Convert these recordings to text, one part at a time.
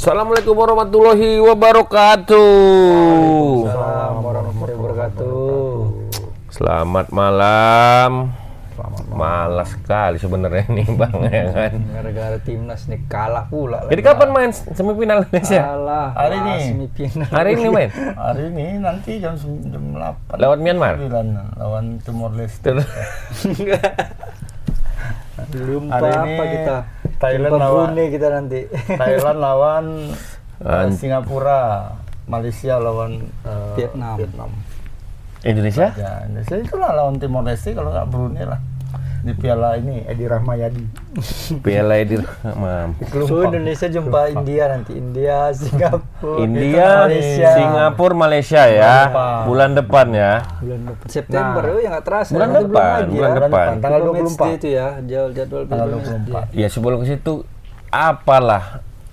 Assalamualaikum warahmatullahi wabarakatuh. Assalamualaikum warahmatullahi wabarakatuh. Selamat malam. Malas sekali sebenarnya nih Bang ya kan. Gara-gara timnas nih kalah pula. Jadi kapan main semifinal Indonesia? Kalah. Hari ini. Semifinal. Hari ini main. Hari ini nanti jam 8. Lewat Myanmar? Lawan Timor Leste. Belum Hari ini apa kita. Thailand Jumpa lawan Brunei kita nanti. Thailand lawan Singapura, Malaysia lawan Vietnam. Indonesia? Ya, Indonesia itulah lawan Timor Leste kalau nggak Brunei lah. Di piala ini Edi Rahmayadi. Piala di So Indonesia jumpa India nanti. India, Singapura. India, Malaysia. Singapura, Malaysia ya. Bulan depan ya. Bulan depan September ya nggak terasa. Bulan Nanti depan, belum lagi bulan ya. depan. Tanggal Belum 24. matchday itu ya, jadwal Tanggal 24. Ya sebelum ke situ apalah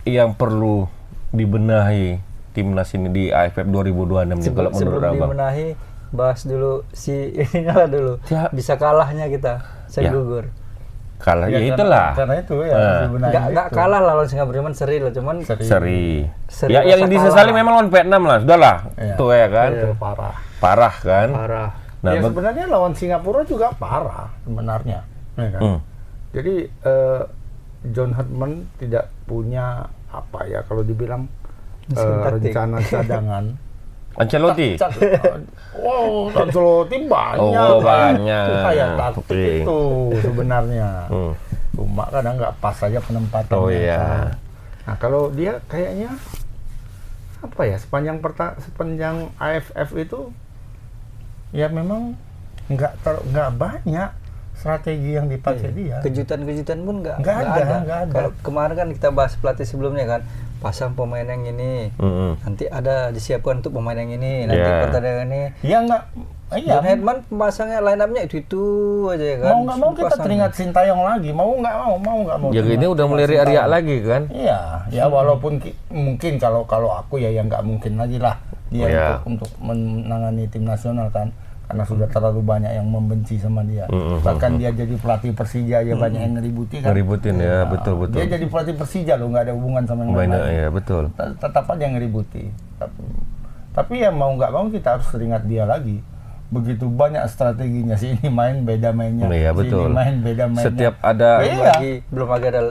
yang perlu dibenahi timnas ini di AFF 2026 nih kalau menurut Sebelum Abang? dibenahi, bahas dulu si inilah dulu. Ya. Bisa kalahnya kita. Saya Ya. gugur. Kalah ya, Ya, itulah. Karena itu ya sebenarnya. Nggak kalah lah lawan Singapura, cuman seri lah, cuman Seri. Seri Ya yang rasa disesali kalah. memang lawan Vietnam lah, sudahlah. Iya. Tuh ya kan. Itu parah. Parah kan. parah. Nah, Ya sebenarnya lawan Singapura juga parah sebenarnya. Ya kan? Jadi John Herdman tidak punya apa ya kalau dibilang Taktik. rencana cadangan. Ancelotti. Wow, Ancelotti banyak. Oh, banyak. Itu kayak taktik Oke. itu sebenarnya. Hmm. Cuma kadang nggak pas aja penempatan. Oh iya. Nah kalau dia kayaknya apa ya sepanjang AFF itu ya memang nggak banyak strategi yang dipakai dia. Kejutan-kejutan pun nggak ada. Kalau kemarin kan kita bahas pelatih sebelumnya kan, pasang pemain yang ini, nanti ada disiapkan untuk pemain yang ini, nanti Yeah. pertandingan ini. Ya nggak. Iya. John Herdman pasangnya line up-nya itu aja ya kan. Mau nggak mau kita Pasang. teringat Sintayong lagi. Mau nggak mau. Ya ini udah mulai riak-riak lagi kan. Iya, ya walaupun mungkin kalau aku ya yang nggak mungkin lagi lah dia Iya. untuk menangani tim nasional kan, karena sudah terlalu banyak yang membenci sama dia. Bahkan dia jadi pelatih Persija aja banyak yang ngeributi kan. Ngeributin ya, betul. Dia jadi pelatih Persija loh, nggak ada hubungan sama yang Banyak lain. ya, betul. Tetap aja ngeributi. Tapi ya mau nggak mau kita harus teringat dia lagi. Begitu banyak strateginya, si ini main beda mainnya, Iya, si betul. ini main beda mainnya. Setiap ada Iya. belum lagi ada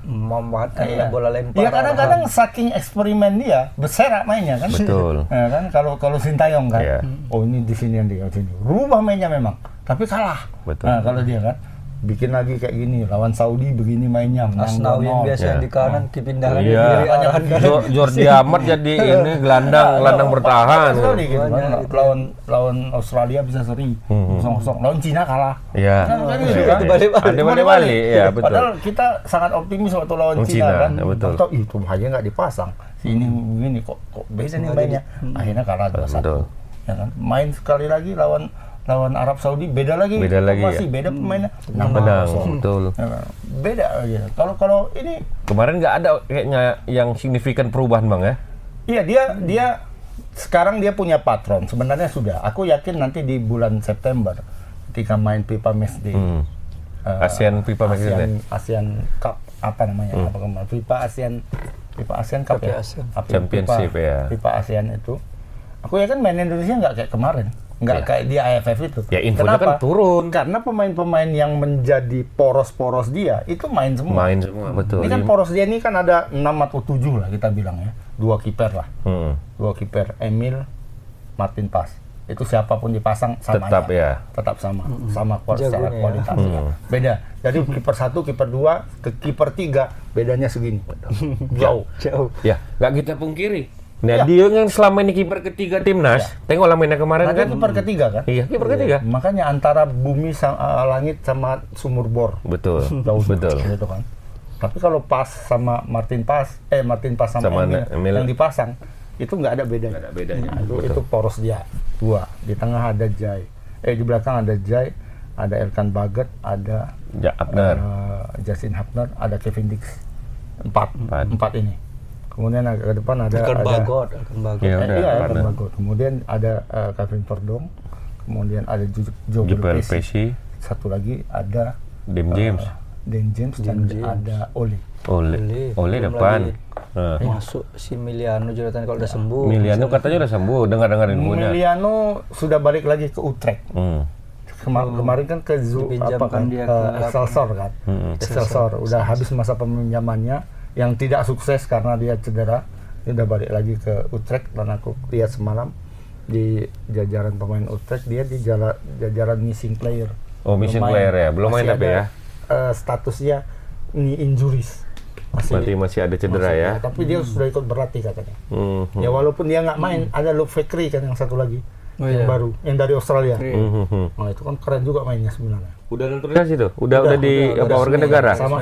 memanfaatkan bola lempar. Iya kadang-kadang saking eksperimen dia berserak mainnya kan. Betul. Ya kan kalau Sintayong kan. Iya. Oh ini di sini yang di sini. Rubah mainnya memang, tapi kalah. Betul. Nah, kalau dia kan bikin lagi kayak gini lawan Saudi begini mainnya menang Asnawi yang 2-0. biasa Ya. di kanan dipindahkan ke Iya. kiri arah kanan. Jordi Amat jadi ini gelandang bertahan. Sekali gitu kan. Banyak itu. Lawan Australia bisa seri 0-0. Lawan Cina kalah. Iya. Kan gitu kan. Itu balik-balik. Ada balik-balik, ya betul. Padahal kita sangat optimis waktu lawan Lawan Cina Cina, kan. ya, betul. Atau itu bahaya nggak dipasang. Sini begini kok beda nih mainnya. Akhirnya kalah 2-1. Betul. Ya kan? Main sekali lagi lawan Arab Saudi beda lagi. Beda lagi, Masih ya. beda pemainnya. Menang, 6-0. betul. Ya kan? Beda aja. Kalau ini Kemarin nggak ada kayaknya yang signifikan perubahan Bang ya? iya dia sekarang dia punya patron. Sebenarnya sudah. Aku yakin nanti di bulan September ketika main FIFA Matchday. ASEAN FIFA Matchday. ASEAN Cup apa namanya? Apa kemarin? FIFA ASEAN Cup ya. ASEAN. Apa Championship, ya. FIFA ASEAN itu. Aku yakin main Indonesia nggak kayak kemarin. Nggak kayak di AFF itu. Ya, infonya kan turun. Karena pemain-pemain yang menjadi poros-poros dia itu main semua. Main semua, betul. Ini kan poros dia ini kan ada 6 atau 7 lah kita bilang ya. 2 kiper lah. 2 kiper, Emil, Martin Pas. Itu siapapun dipasang sama Tetap aja. ya. Tetap sama secara Jagonya ya. kualitasnya. Beda. Jadi kiper 1, kiper 2 ke kiper 3 bedanya segini. Jauh. Jauh. Ya, nggak kita pungkiri. Nah, Ya. dia yang selama ini kiper ketiga timnas, tengoklah mainnya kemarin Nah, kan. dia kiper ketiga kan? Iya, kiper ketiga. Makanya antara bumi langit sama sumur bor. Betul. Jauh Betul. gitu kan. Tapi kalau Pas sama Martin Pas sama Emil Emil. yang dipasang itu nggak ada bedanya. Nggak ada bedanya. Itu poros dia. 2. Di tengah ada Jai. Di belakang ada Jai, ada Elkan Baget, ada Ya, Abner. Justin Hapner, ada Kevin Dix. 4 ini. Kemudian agak ke depan ada Akan ada bagot. Ya, udah, iya, Abner. Elkan Bagot. Kemudian ada Kevin Verdong. Kemudian ada Joel Jebel Pesci. Pesci, Satu lagi ada Dim James. Dan James dan James. ada Oli. Oleh Belum depan. lagi Nah. masuk si Miliano Jonathan kalau udah sembuh. Miliano katanya udah sembuh, dengar infonya. Miliano sudah balik lagi ke Utrecht. Kemarin kan ke Dipinjamkan dia ke Excelsior kan. Excelsior udah habis masa peminjamannya yang tidak sukses karena dia cedera. Dia udah balik lagi ke Utrecht dan aku lihat semalam di jajaran pemain Utrecht dia di jajaran missing player. Oh, missing player ya, belum main tapi ya. Statusnya knee injuries. Masih ada cedera ya. Tapi dia sudah ikut berlatih katanya. Ya walaupun dia nggak main, ada Luke Fekri kan yang satu lagi. Yang baru, yang dari Australia. Nah itu kan keren juga mainnya sebenarnya. Udah naturalisasi tuh? Udah di warga negara? Sama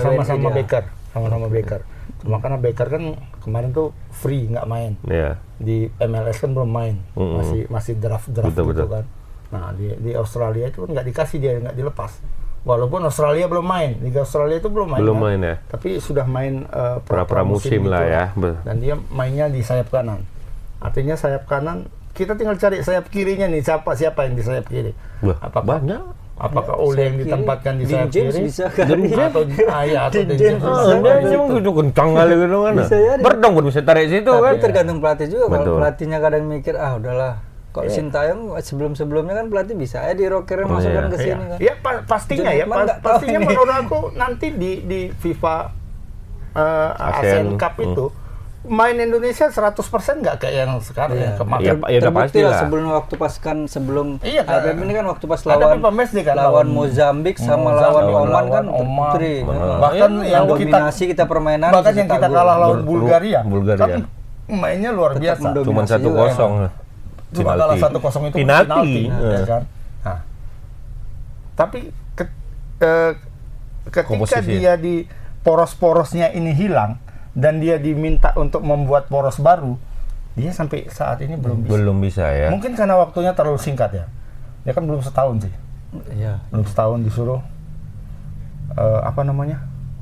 Baker. Sama-sama Baker. Cuma karena Baker kan kemarin tuh free, nggak main. Iya. Di MLS kan belum main. Masih draft Betul. gitu kan. Nah di Australia itu kan nggak dikasih dia, nggak dilepas. Walaupun Australia belum main, Liga Australia itu belum main. Belum kan? main ya. Tapi sudah main Pra-musim lah ya. Dan dia mainnya di sayap kanan. Artinya sayap kanan, kita tinggal cari sayap kirinya nih, siapa yang di sayap kiri. Apakah banyak? Apakah Ole yang ditempatkan di sayap James kiri? bisa kali. Atau Dean James. Dia emang gitu kencang kali gitu kan. Berdong pun bisa tarik situ kan. Tapi tergantung pelatih juga. Betul. Kalau pelatihnya kadang mikir, udahlah. Kalau Sintayong sebelum-sebelumnya kan pelatih bisa di rocker masukkan ke sini kan. Ya pastinya ya, pastinya menurut aku nanti di FIFA ASEAN Cup itu main Indonesia 100% nggak kayak yang sekarang yang kemarin. Ya udah pasti lah. Sebelum Iya, AFF ini kan waktu pas ada lawan FIFA match nih kan, lawan Mozambik sama lawan Oman kan putri. Bahkan yang dominasi kita permainan. Bahkan yang kita kalah lawan Bulgaria. Bulgaria. Kan mainnya luar biasa. Cuma 1-0. Cuma kalah 1-0 itu penalti. Ya kan? Nah, tapi ketika Komposisi dia di poros-porosnya ini hilang dan dia diminta untuk membuat poros baru, dia sampai saat ini belum bisa. Belum bisa ya. Mungkin karena waktunya terlalu singkat ya. Dia kan belum setahun sih. Iya. Belum setahun disuruh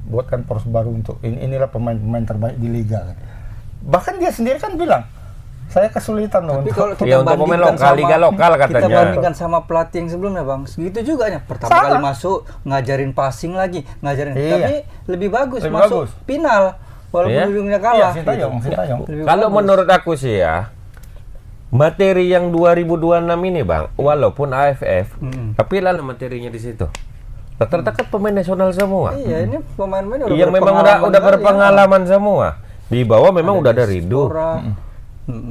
buatkan poros baru untuk inilah pemain-pemain terbaik di liga kan. Bahkan dia sendiri kan bilang, saya kesulitan loh. Tapi untuk kalau kita untuk pemain bandingkan lokal, liga lokal katanya. Kita bandingkan sama pelatih yang sebelumnya bang, segitu juga ya. Pertama kali masuk ngajarin passing lagi, tapi lebih bagus masuk final walaupun ujungnya kalah. Sintayong. Kalau menurut aku sih ya, materi yang 2026 ini bang, walaupun AFF, tapi lah materinya di situ. Rata-rata kan pemain nasional semua. Iya, ini pemain-pemain udah yang memang udah berpengalaman semua. Di bawah memang udah ada Ridho.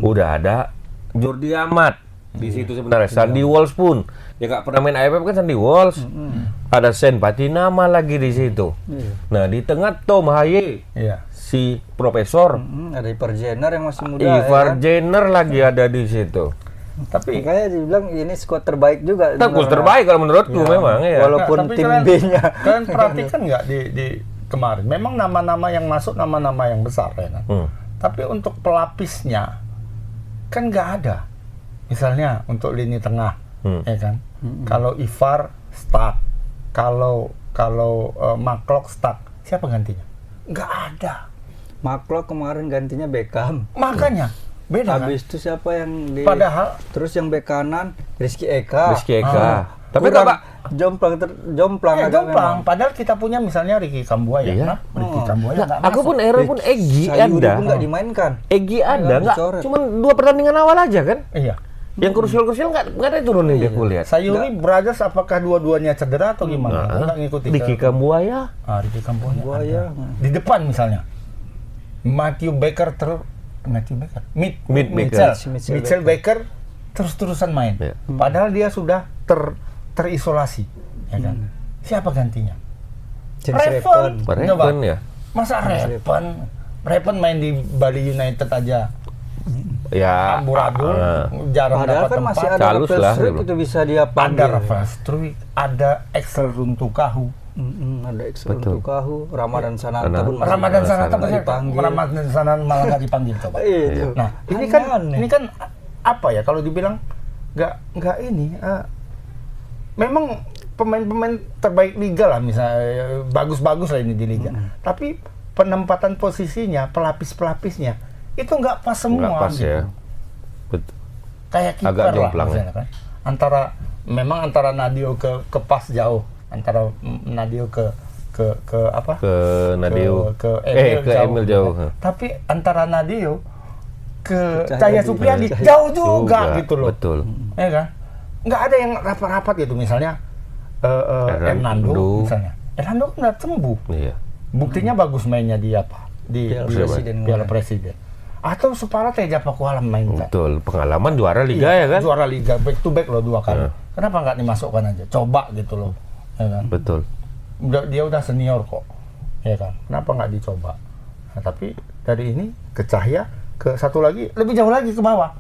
Udah ada Jordi Amat di situ sebenarnya. Sandy Walsh pun dia nggak pernah main AFF kan, Sandy Walsh. Ada Sen Patinama lagi di situ. Nah di tengah Tom Haye, si Profesor. Ada Ivar Jenner yang masih muda. Ivar Jenner lagi ada di situ. Tapi makanya dibilang ini skuad terbaik juga. Skuad terbaik kalau menurutku memang ya. Walaupun tim B-nya. Kalian perhatikan nggak di kemarin? Memang nama-nama yang masuk nama-nama yang besar ya kan. Tapi untuk pelapisnya kan nggak ada. Misalnya untuk lini tengah, ya kan. Kalau Ivar start, kalau McClough start, siapa gantinya? Nggak ada. McClough kemarin gantinya Beckham. Makanya beda kan. Habis itu siapa yang di? Padahal terus yang bek kanan Rizky Eka. Tapi Pak jomplang. Padahal kita punya misalnya Ricky Kambuaya. Iya. Ricky Kambuaya nggak Aku pun heran pun Egy ada. Pun nggak dimainkan. Egy ada nggak? Cuman 2 pertandingan awal aja kan? Iya. Yang krusial nggak ada turunin dia kulihat. Sayuri Brothers apakah dua-duanya cedera atau gimana? Nggak ngikutin. Ricky Kambuaya. Ricky Kambuaya. Di depan misalnya Matthew Baker. Mitchell Baker terus-terusan main. Padahal dia sudah terisolasi, ya kan? Siapa gantinya? Reven ya. Masa Reven main di Bali United aja? Ya. Amburadul, jarang dapat kan tempat. Masih ada Rafael itu bisa dia panggil. Ada Rafael Struik, ada Axel Runtukahu. Ada Axel Runtukahu, Ramadan Sananta malah nggak dipanggil coba. Nah, ini kan apa ya kalau dibilang nggak ini. Memang pemain-pemain terbaik liga lah misalnya, bagus-bagus lah ini di liga. Tapi penempatan posisinya, pelapis-pelapisnya itu nggak pas semua. Nggak pas gitu. ya. Betul. Kayak kiper lah misalnya kan. Antara Nadio ke pas jauh, antara Nadio ke ke apa? Ke Nadeo. Ke Emil jauh. Tapi antara Nadeo ke Cahaya Cahya Supriyadi Cahaya. jauh juga gitu loh. Betul. Ya kan? Nggak ada yang rapat-rapat gitu misalnya Hernando misalnya. Hernando kan udah sembuh. Iya. Buktinya bagus mainnya di apa? Di Piala Presiden. Atau Supara Teja Pakualam main kan? Betul. Pengalaman juara liga ya kan? Juara liga back to back loh 2 kali. Kenapa nggak dimasukkan aja? Coba gitu loh. Ya kan? Betul. Dia udah senior kok. Ya kan? Kenapa nggak dicoba? Nah, tapi dari ini ke Cahya, ke satu lagi lebih jauh lagi ke bawah.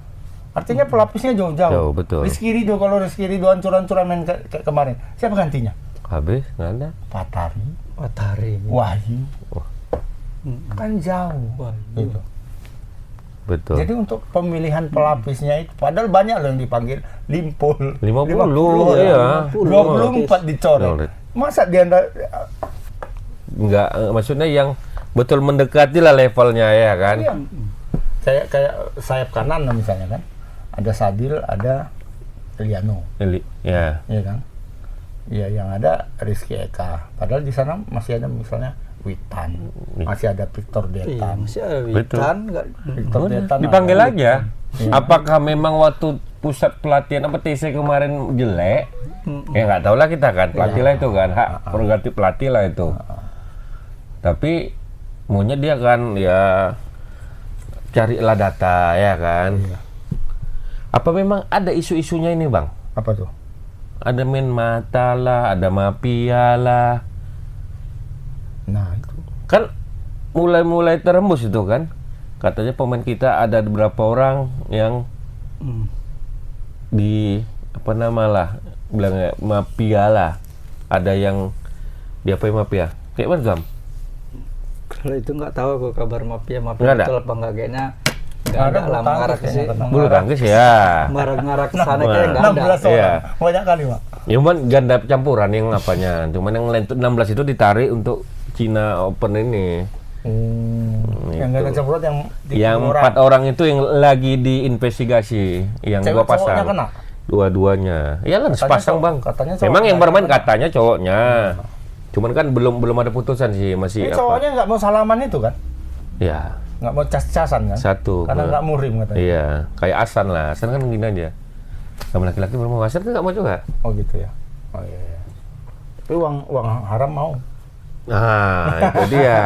Artinya pelapisnya jauh-jauh. Jauh, betul. Rizky Ridho, kalau Rizky Ridho hancur-hancuran main kayak kemarin, siapa gantinya? Habis nggak ada. Patari. Wahyu. Kan jauh. Gitu. Betul. Jadi untuk pemilihan pelapisnya itu, padahal banyak loh yang dipanggil Limpul. 50 ya. 24 dicoret. Masa dia Nggak, maksudnya yang betul mendekati lah levelnya ya kan? iya. Kayak sayap kanan lah misalnya kan. Ada Sadil, ada Eliano. Ya. Iya kan? Iya, yang ada Rizky Eka. Padahal di sana masih ada misalnya Witan, masih ada Victor Detan. Masih ada Witan nggak? Victor Detan Dipanggil ada. aja. Apakah memang waktu pusat pelatihan apa TC kemarin jelek? Ya nggak tahu lah kita kan. Pelatih lah itu kan, hak prerogatif pelatih lah itu. Tapi maunya dia kan ya carilah data ya kan. Apa memang ada isu-isunya ini bang? Apa tuh? Ada main mata lah, ada mafia lah. Nah itu. Kan mulai terembus itu kan. Katanya pemain kita ada beberapa orang yang di apa nama lah bilangnya mafia lah. Ada yang diapain mafia? Kayak mana Gam? Kalau itu nggak tahu aku kabar mafia Nggak ada? betul apa nggak kayaknya nggak Ada ada lah bulu mengarah ke tangkis sini. kayaknya. Bulu tangkis ya. Mengarah ke sana Nah, kayak nggak ada. 16 orang. Iya. Banyak kali, Pak. Cuman ganda campuran yang apanya. Cuman yang 16 itu ditarik untuk Cina Open ini. Yang nggak ada campuran Yang 4 orang itu yang lagi diinvestigasi, yang Cewek 2 pasang. cowoknya kena? Dua-duanya. Iyalah sepasang cowok- bang. katanya cowok Memang yang kena. bermain katanya cowoknya. Cuman kan belum ada putusan sih, masih Ini apa? cowoknya nggak mau salaman itu kan? Ya, Nggak mau cas-casan kan? satu. Karena nggak murim katanya. Iya, kayak Asan lah. Asan kan gini aja. Sama laki-laki belum mau. Asan kan nggak mau juga. Oh gitu ya. Oh iya. Iya. Tapi uang haram mau. Nah, itu dia.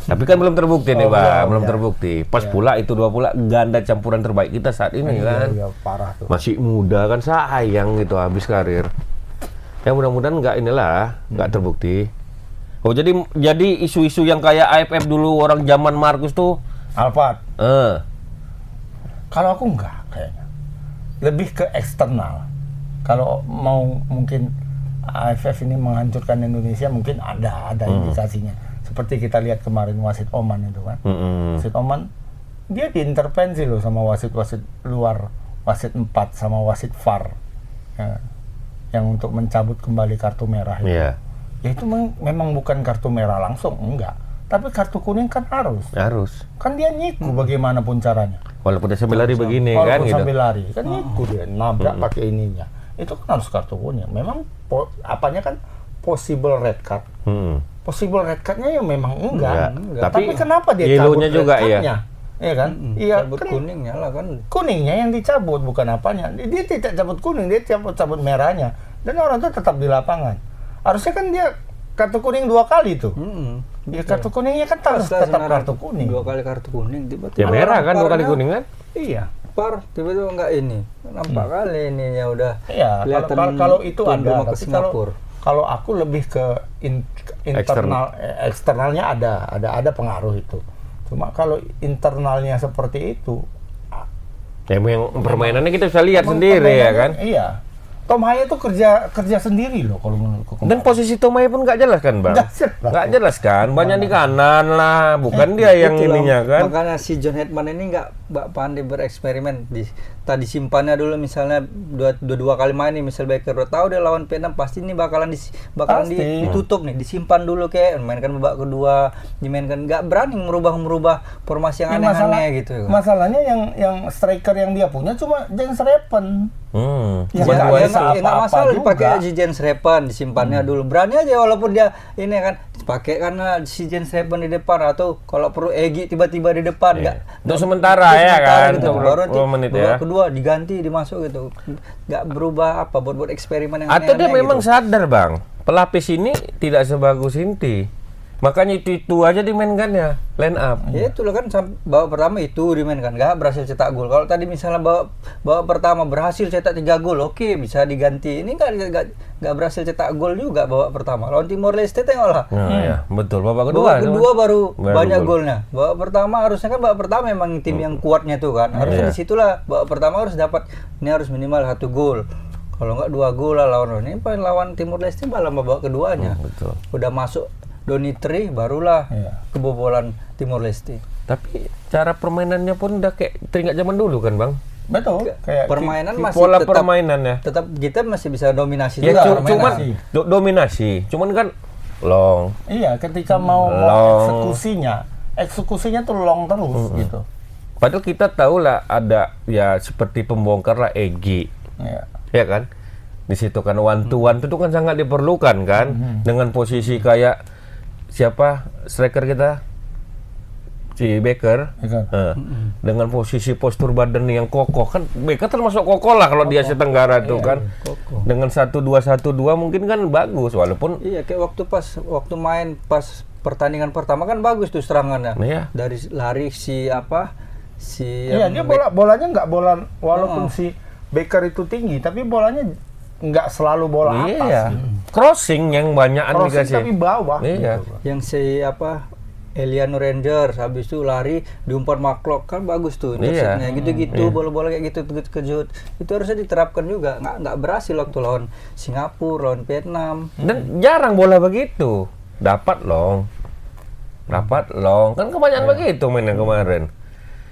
Tapi kan belum terbukti nih, Bang. Belum ya. terbukti. Pas pula itu 2 pula ganda campuran terbaik kita saat ini kan. Iya, parah tuh. Masih muda kan, sayang gitu habis karir. Ya mudah-mudahan nggak terbukti. Oh jadi isu-isu yang kayak AFF dulu orang zaman Markus tuh. Alphard. Eh, Kalau aku enggak kayaknya. Lebih ke eksternal. Kalau mau mungkin AFF ini menghancurkan Indonesia mungkin ada indikasinya. Seperti kita lihat kemarin wasit Oman itu kan. Wasit Oman dia diintervensi loh sama wasit-wasit luar, wasit 4 sama wasit VAR. Ya, yang untuk mencabut kembali kartu merah itu. iya, Ya itu memang bukan kartu merah langsung, enggak. Tapi kartu kuning kan harus. Kan dia nyiku bagaimanapun caranya. Walaupun dia sambil lari begini kan Walaupun gitu. sambil lari kan nyiku dia nabrak pakai ininya. Itu kan harus kartu kuning. Memang apanya kan possible red card. Possible red cardnya ya memang enggak. Enggak. Tapi kenapa dia yellow-nya cabut juga red ya. cardnya? Iya kan? Iya Cabut kan kuningnya lah kan. kuningnya yang dicabut bukan apanya. Dia tidak cabut kuning, dia cabut merahnya. Dan orang itu tetap di lapangan. Harusnya kan dia kartu kuning 2 kali tuh. Ya kartu kuningnya kan harus tetap kartu kuning. 2 kali kartu kuning tiba-tiba. Ya merah kan 2 kali VAR-nya kuning kan? Iya. VAR tiba-tiba enggak ini. Nampak kali ininya udah. Iya, kelihatan kalau itu tuan rumah ada, ke tapi Singapura. kalau aku lebih ke eksternalnya ada pengaruh itu. Cuma kalau internalnya seperti itu, Ya memang permainannya kita bisa lihat emang sendiri ya permainannya- kan. Iya. Tom Haya tuh kerja sendiri loh kalau menurutku. Dan posisi Tomai pun nggak jelas kan bang? Nggak jelas. Nggak jelas kan? Banyak di kanan lah, bukan dia yang Itulah, ininya kan? Makanya si John Hetman ini nggak pandai bereksperimen di tadi simpannya dulu misalnya dua kali main nih, misal Baker udah tahu dia lawan Vietnam pasti ini bakalan ditutup nih, disimpan dulu kayak mainkan babak kedua, dimainkan, nggak berani merubah formasi yang aneh-aneh gitu. Masalahnya yang striker yang dia punya cuma Jens Repen. Ya nggak masalah dipakai Jens Repen, disimpannya dulu, berani aja walaupun dia ini kan pakai karena si Jens Repen di depan, atau kalau perlu Egy tiba-tiba di depan, untuk sementara ya kan, gitu. untuk Baru menit ya. Kedua diganti, dimasuk gitu, nggak berubah apa buat eksperimen yang atau dia memang gitu. sadar bang, pelapis ini tidak sebagus inti, makanya itu aja dimainkannya line up. Ya itu loh kan, babak pertama itu dimainkan nggak berhasil cetak gol. Kalau tadi misalnya babak pertama berhasil cetak 3 gol, oke bisa diganti. Ini nggak berhasil cetak gol juga babak pertama. Lawan Timor Leste tengoklah. Ya, betul. Babak kedua baru banyak gol. golnya. Babak pertama harusnya kan babak pertama memang tim yang kuatnya tuh kan. Harusnya disitulah babak pertama harus dapat, ini harus minimal 1 gol. Kalau nggak 2 gol lah lawan ini. Lawan Timor Leste malah babak keduanya. Betul. Udah masuk Donitri barulah kebobolan Timor Leste. Tapi cara permainannya pun udah kayak teringat zaman dulu kan bang. Betul. Kayak permainan masih pola permainannya. Tetap kita masih bisa dominasi Ya juga. cuman dominasi. Cuman kan long. Iya, ketika mau eksekusinya tuh long terus gitu. Padahal kita tahu lah ada ya seperti pembongkar lah Egy. Ya kan? Di situ kan one to one itu kan sangat diperlukan kan, dengan posisi kayak siapa striker kita, si Baker, dengan posisi postur badan yang kokoh kan. Baker termasuk kokoh lah kalau di Asia Tenggara tuh kan. Dengan 1-2-1-2 mungkin kan bagus, walaupun iya kayak waktu main pas pertandingan pertama kan bagus tuh serangannya. Dari lari dia bolanya nggak bola, walaupun si Baker itu tinggi tapi bolanya nggak selalu bola atas. Crossing yang banyakan dikasih. Tapi bawah. Gitu. Yang Eliano Rangers habis itu lari diumpan Maklok kan bagus tuh interceptnya, gitu-gitu bola-bola kayak gitu kejut. Itu harusnya diterapkan juga. Nggak berhasil waktu lawan Singapura, lawan Vietnam. Dan jarang bola begitu. Dapat long. Kan kebanyakan begitu mainnya kemarin.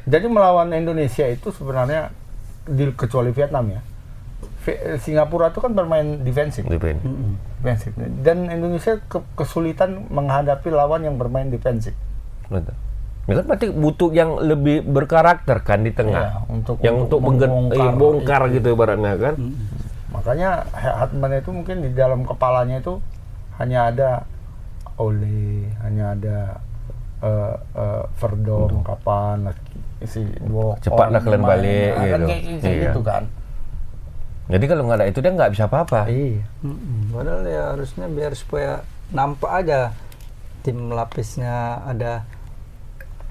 Jadi melawan Indonesia itu sebenarnya kecuali Vietnam ya. Singapura itu kan bermain defensif. Dan Indonesia kesulitan menghadapi lawan yang bermain defensif. Betul. Ya kan berarti butuh yang lebih berkarakter kan di tengah. Untuk bongkar gitu ibaratnya kan. Makanya Hartman itu mungkin di dalam kepalanya itu hanya ada Ole, hanya ada Verdong kapan si cepatlah kalian balik gitu. Gitu kan. Jadi kalau nggak ada itu dia nggak bisa apa-apa. Padahal ya harusnya biar supaya nampak aja tim lapisnya ada.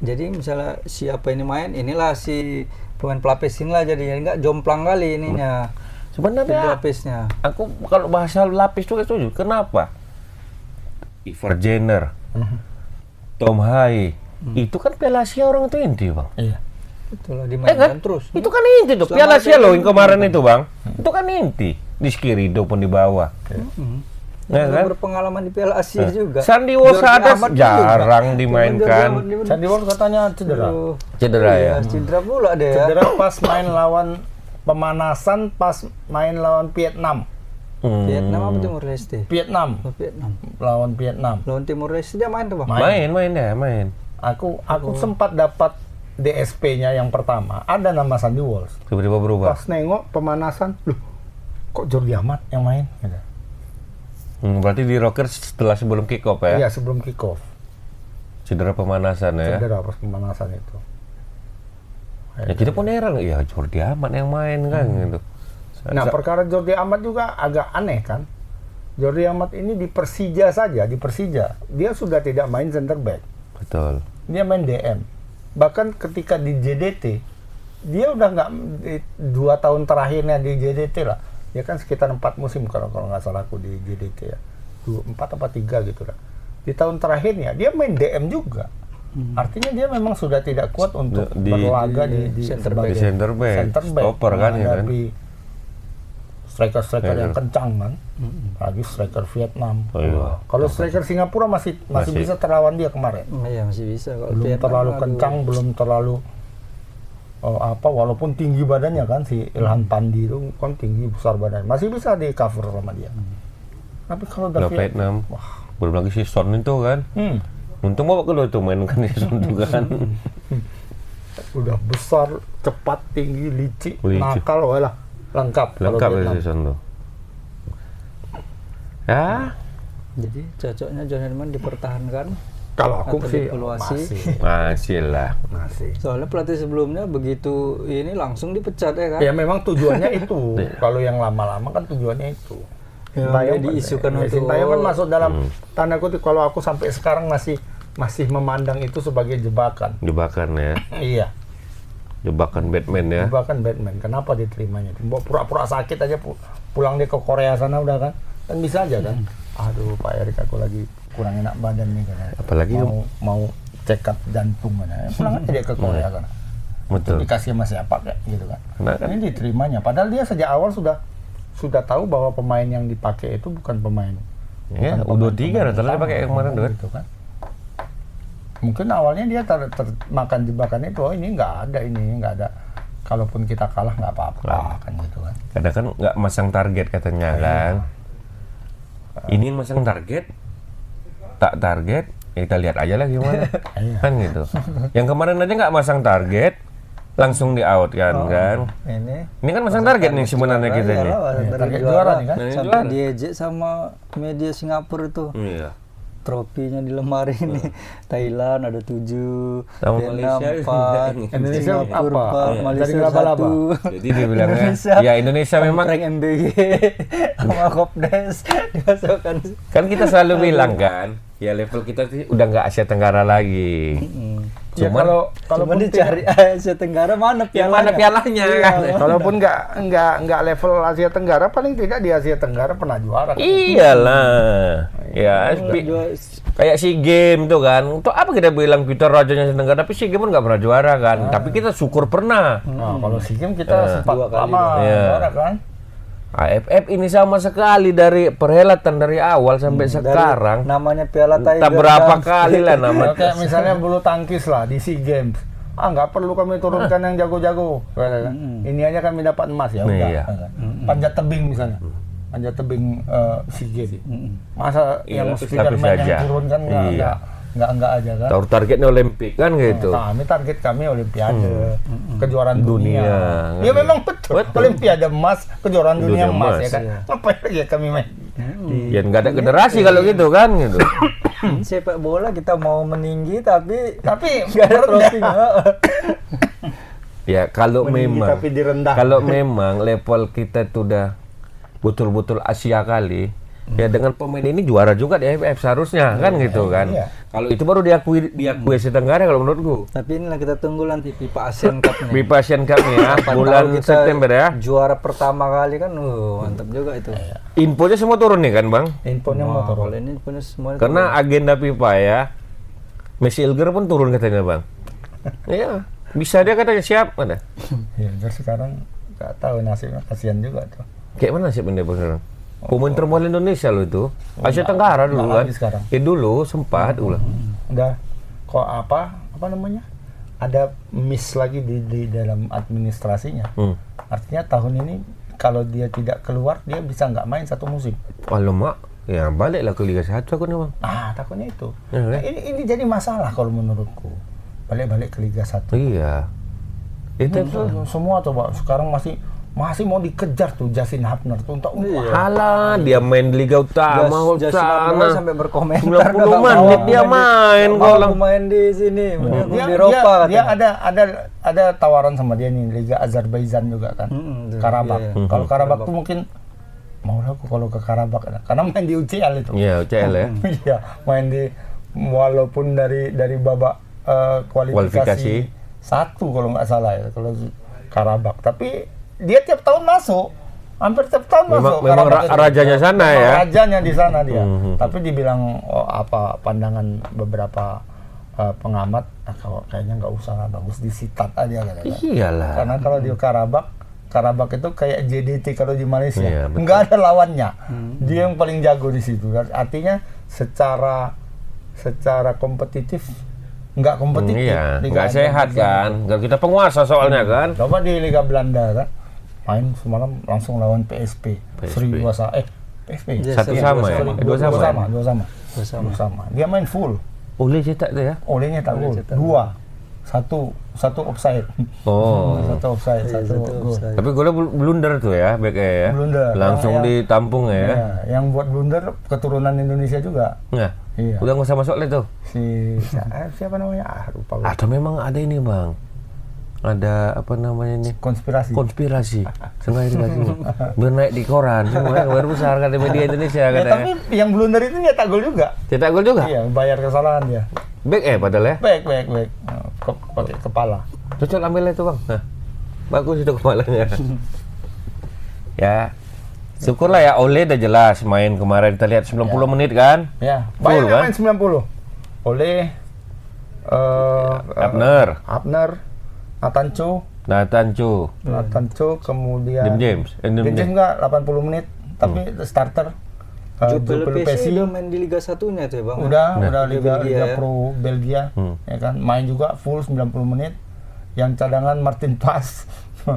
Jadi misalnya siapa ini main, inilah si pemain pelapis inilah, jadi nggak jomplang kali ininya. Sebenarnya lapisnya. Aku kalau bahasa lapis itu setuju. Kenapa? Ivar Jenner, Tom Hai, itu kan Piala Asia orang itu inti bang. Iya. Itulah dimainkan terus. Itu kan inti tuh. Piala Asia loh yang kemarin itu bang. Itu kan inti. Rizky Ridho pun dibawa. Ya kan? Berpengalaman di Piala Asia juga. Sandy Walsh ada jarang dimainkan. Sandy Walsh katanya Cedera ya. Cedera pula deh. Cedera pas main lawan pemanasan, pas main lawan Vietnam. Vietnam apa Timor Leste? Vietnam. Lawan Vietnam. Lawan Timor Leste dia main tuh bang. Main. Aku sempat dapat DSP-nya yang pertama, ada nama Sandy Walsh. Tiba-tiba berubah. Pas nengok pemanasan, loh, kok Jordi Amat yang main? Gitu. Berarti di Rockers sebelum kick off ya? Iya, sebelum kick off. Cedera pemanasan ya? Cedera pas pemanasan itu. Ya kita pun heran, ya Jordi Amat yang main kan gitu. Nah, perkara Jordi Amat juga agak aneh kan? Jordi Amat ini di Persija saja, dia sudah tidak main center back. Betul. Dia main DM. Bahkan ketika di JDT, dia udah nggak 2 tahun terakhirnya di JDT lah. Ya kan sekitar 4 musim kalau nggak salah aku di JDT ya. 4 apa 3 gitu lah. Di tahun terakhirnya dia main DM juga. Artinya dia memang sudah tidak kuat untuk berlaga di center back. Stopper kan ya kan. Striker yang kencang kan. Lagi striker Vietnam. Kalau striker Singapura masih bisa terlawan dia kemarin. Iya masih bisa. Kalau belum terlalu kencang, belum terlalu walaupun tinggi badannya kan si Ilhan Pandi itu kan tinggi besar badan, masih bisa di cover sama dia. Tapi kalau udah Vietnam, belum lagi si Son itu kan. Untung bawa kedua tuh main kan si Son itu kan. Udah besar, cepat, tinggi, licik. Nakal, walah lengkap. Lengkap ya si Son tuh. Ya, Jadi cocoknya John Herdman dipertahankan. kalau aku Atau sih dievaluasi. masih lah. masih. Soalnya pelatih sebelumnya begitu ini langsung dipecat ya kan. Ya memang tujuannya itu. Kalau yang lama-lama kan tujuannya itu. Ya, Sintayong diisukan untuk Sintayong kan masuk dalam tanda kutip, kalau aku sampai sekarang masih memandang itu sebagai jebakan. Jebakan ya. Iya, Jebakan Batman ya. jebakan Batman. Kenapa diterimanya? Pura-pura sakit aja pulang dia ke Korea sana udah kan? Kan bisa aja kan? Aduh Pak Erik, aku lagi kurang enak badan nih kan. Apalagi mau check up jantung kan. Pulang aja dia ke Korea kan. betul. Dikasih sama siapa kayak gitu kan. Nah, kan. Ini diterimanya. Padahal dia sejak awal sudah tahu bahwa pemain yang dipakai itu bukan pemain. Ya, bukan U23 pemain rata-rata utama, pakai yang kemarin tuh kan. gitu kan. Mungkin awalnya dia termakan jebakan itu, ini nggak ada. Kalaupun kita kalah nggak apa-apa kan gitu kan. Kadang kan nggak masang target katanya kan. Ini masang target, tak target, ya kita lihat aja lah gimana. Kan gitu. Yang kemarin aja nggak masang target, langsung di out kan. Ini kan masang target nih sebenarnya kita nih. Target juara nih kan. Sampai diejek sama media Singapura itu. Iya. Tropinya di lemari ini. Thailand ada 7, Sama Vietnam Malaysia. 4, Indonesia Singapura apa? 4, Malaysia Dari laba-laba. 1. Jadi dibilangnya, ya Indonesia memang Rank MBG sama Kopdes dimasukkan. kan kita selalu bilang kan, ya level kita sih udah nggak Asia Tenggara lagi. Ya kalau Cuman dicari Asia Tenggara mana pialanya? pialanya kan? kalaupun nggak level Asia Tenggara, paling tidak di Asia Tenggara pernah juara kan? Iyalah, ya kayak SEA Games tuh kan. Untuk apa kita bilang kita rajanya Asia Tenggara, tapi SEA Games pun nggak pernah juara kan? Tapi kita syukur pernah. Nah, kalau SEA Games kita sempat 2 kali lama Iya. juara kan? AFF ini sama sekali dari perhelatan dari awal sampai sekarang. Namanya Piala Tiger. Tak berapa kali lah nama. Kayak misalnya bulu tangkis lah di SEA Games. Nggak perlu kami turunkan yang jago-jago. Ini aja kami dapat emas ya udah. Iya. Panjat tebing misalnya. Panjat tebing SEA Games. Masa Iya, yang tapi Spiderman saja. yang turun kan Iya. nggak aja kan? Tahu targetnya Olimpik kan gitu. Kami target kami Olimpiade, kejuaraan Dunia. dunia. Ya memang betul. Olimpiade emas, kejuaraan dunia emas ya kan. Ngapain lagi ya kami main? Ya nggak ada generasi kalau gitu kan gitu. Sepak bola kita mau meninggi tapi Tapi nggak ada trofi. Ya kalau Meninggi memang tapi direndah. kalau memang level kita itu udah betul-betul Asia kali, ya dengan pemain ini juara juga di AFF seharusnya kan gitu kan. iya. Kalau itu baru diakui Asia Tenggara kalau menurutku. Tapi inilah kita tunggu nanti FIFA Asian Cup nih. FIFA Asian Cup nih ya, bulan Tahun kita September ya. Juara pertama kali kan, mantap juga itu. Infonya semua turun nih kan bang? Infonya mau turun. Kalau ini punya semua. Karena agenda FIFA ya, Messi Ilger pun turun katanya bang. Iya, bisa dia katanya siap ada. Ya, sekarang nggak tahu nasibnya, kasihan juga tuh. Kayak mana sih bang sekarang? Pemain termahal Indonesia lo itu, Asia Tenggara dulu nggak kan. lagi sekarang. Dulu sempat ulah. Udah kok apa namanya? Ada miss lagi di dalam administrasinya. Artinya tahun ini kalau dia tidak keluar, dia bisa nggak main satu musim. Kalau mak, ya baliklah ke Liga 1 aku nih bang. Takutnya itu. Ya, Nah, ini jadi masalah kalau menurutku. Balik ke Liga 1. Iya. Itu Semua coba sekarang masih mau dikejar tuh Justin Hubner tuh untuk halah dia main di Liga Utama sana. sampai berkomentar 90 menit dia main kalau main di sini di dia, Eropa dia ada tawaran sama dia nih Liga Azerbaijan juga kan. Karabakh. Kalau Karabakh tuh mungkin mau aku kalau ke Karabakh karena main di UCL itu. Iya, UCL ya. Iya, main di walaupun dari babak kualifikasi 1 kalau nggak salah ya kalau Karabakh, tapi dia tiap tahun masuk, hampir tiap tahun masuk. Memang Karabakh rajanya itu. sana Memang ya. Rajanya di sana dia. Tapi dibilang pandangan beberapa pengamat, kayaknya nggak usah, bagus disitat aja katanya. Iyalah. Karena kalau di Karabakh itu kayak JDT kalau di Malaysia, Iya, betul. nggak ada lawannya. Dia yang paling jago di situ. Artinya secara kompetitif nggak kompetitif. Iya, Liga nggak Inggris sehat kan. Nggak, kita penguasa soalnya kan. Coba di Liga Belanda kan, main semalam langsung lawan PSV. Seri 2-1. PSV. Yes. Satu Seri sama dua ya? sama. Dua sama. Dua sama. Bersama. Sama. Dia main full. Oleh cetak tuh ya. Olehnya tak gol. cetak. Dua. Satu offside. Oh. Satu offside, Iya, satu satu gol. offside. Tapi golnya blunder tuh ya, backnya ya. Blunder. Langsung Yang- ditampung ya. Ya, yang buat blunder keturunan Indonesia juga. Nah, Iya. udah nggak usah masuk lagi tuh. Siapa namanya? Lupa gue. Atau memang ada ini bang, ada apa namanya ini? Konspirasi. Sengaja dikasih biar naik di koran, semua kabar besar kata media Indonesia Ya, katanya. tapi yang blunder itu nyetak gol juga. Cetak gol juga? Iya, bayar kesalahan dia. Back padahal ya. Baik. Pakai kepala. Cocok ambil itu bang. Nah, bagus itu kepalanya. Ya, syukurlah ya Ole udah jelas main kemarin kita lihat 90 menit kan. Ya, Full, banyak kan? main 90. Oleh Abner, Nathan Cho, kemudian James. James enggak 80 menit, tapi starter. Juppé Juppé Lepesi Lepesi udah main di Liga 1-nya tuh ya Bang. udah Di Liga Belgia ya. Pro Belgia, ya kan, main juga full 90 menit. Yang cadangan Martin Pas. Ya,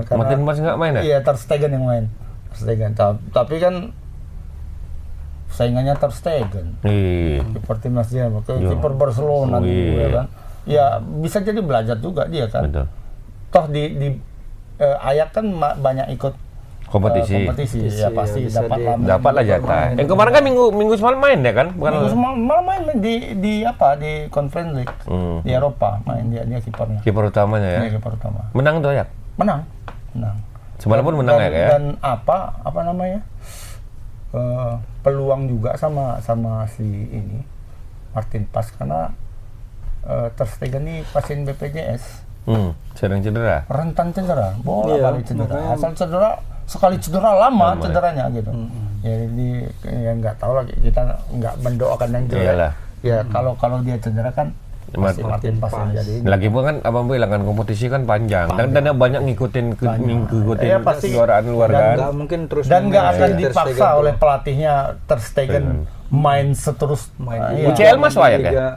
karena- Martin Mas nggak main ya? Iya, Ter Stegen yang main. Ter Stegen. Tapi kan saingannya Ter Stegen. Iya. Kiper timnas dia, Iya. kiper Barcelona Oh, dulu iya. ya kan. Ya bisa jadi belajar juga dia kan. Betul. Toh di Ajax kan banyak ikut Kompetisi. ya pasti ya, bisa dapat lah. Dapatlah jatah. Yang kemarin kan minggu semalam main ya kan? Bukan? Minggu malam main di Conference League di Eropa, main dia kipernya. Kiper utamanya ya. Dia kiper utama. Menang tuh ya. Menang. Semalam pun menang ya. Dan apa namanya? Peluang juga sama si ini Martin Pas, karena Ter Stegen ini pasien BPJS. Sedang cedera. Rentan cedera, bola Iya, balik cedera. makanya- Asal sekali cedera lama Lama, ya. cederanya gitu. Jadi ya nggak tahu lagi, kita nggak mendoakan yang jelek. Iyalah. Ya kalau dia cedera kan pasti Martin Pas yang jadi ini. Lagi pun kan abang bilang kan kompetisi kan panjang dan banyak ngikutin Ya, pasti. kejuaraan luar Dan kan. Nggak mungkin terus Dan nggak main akan Ter dipaksa Stegen tuh. oleh pelatihnya Ter Stegen main seterus. Main Iya. UCL masuk ya, kan? Liga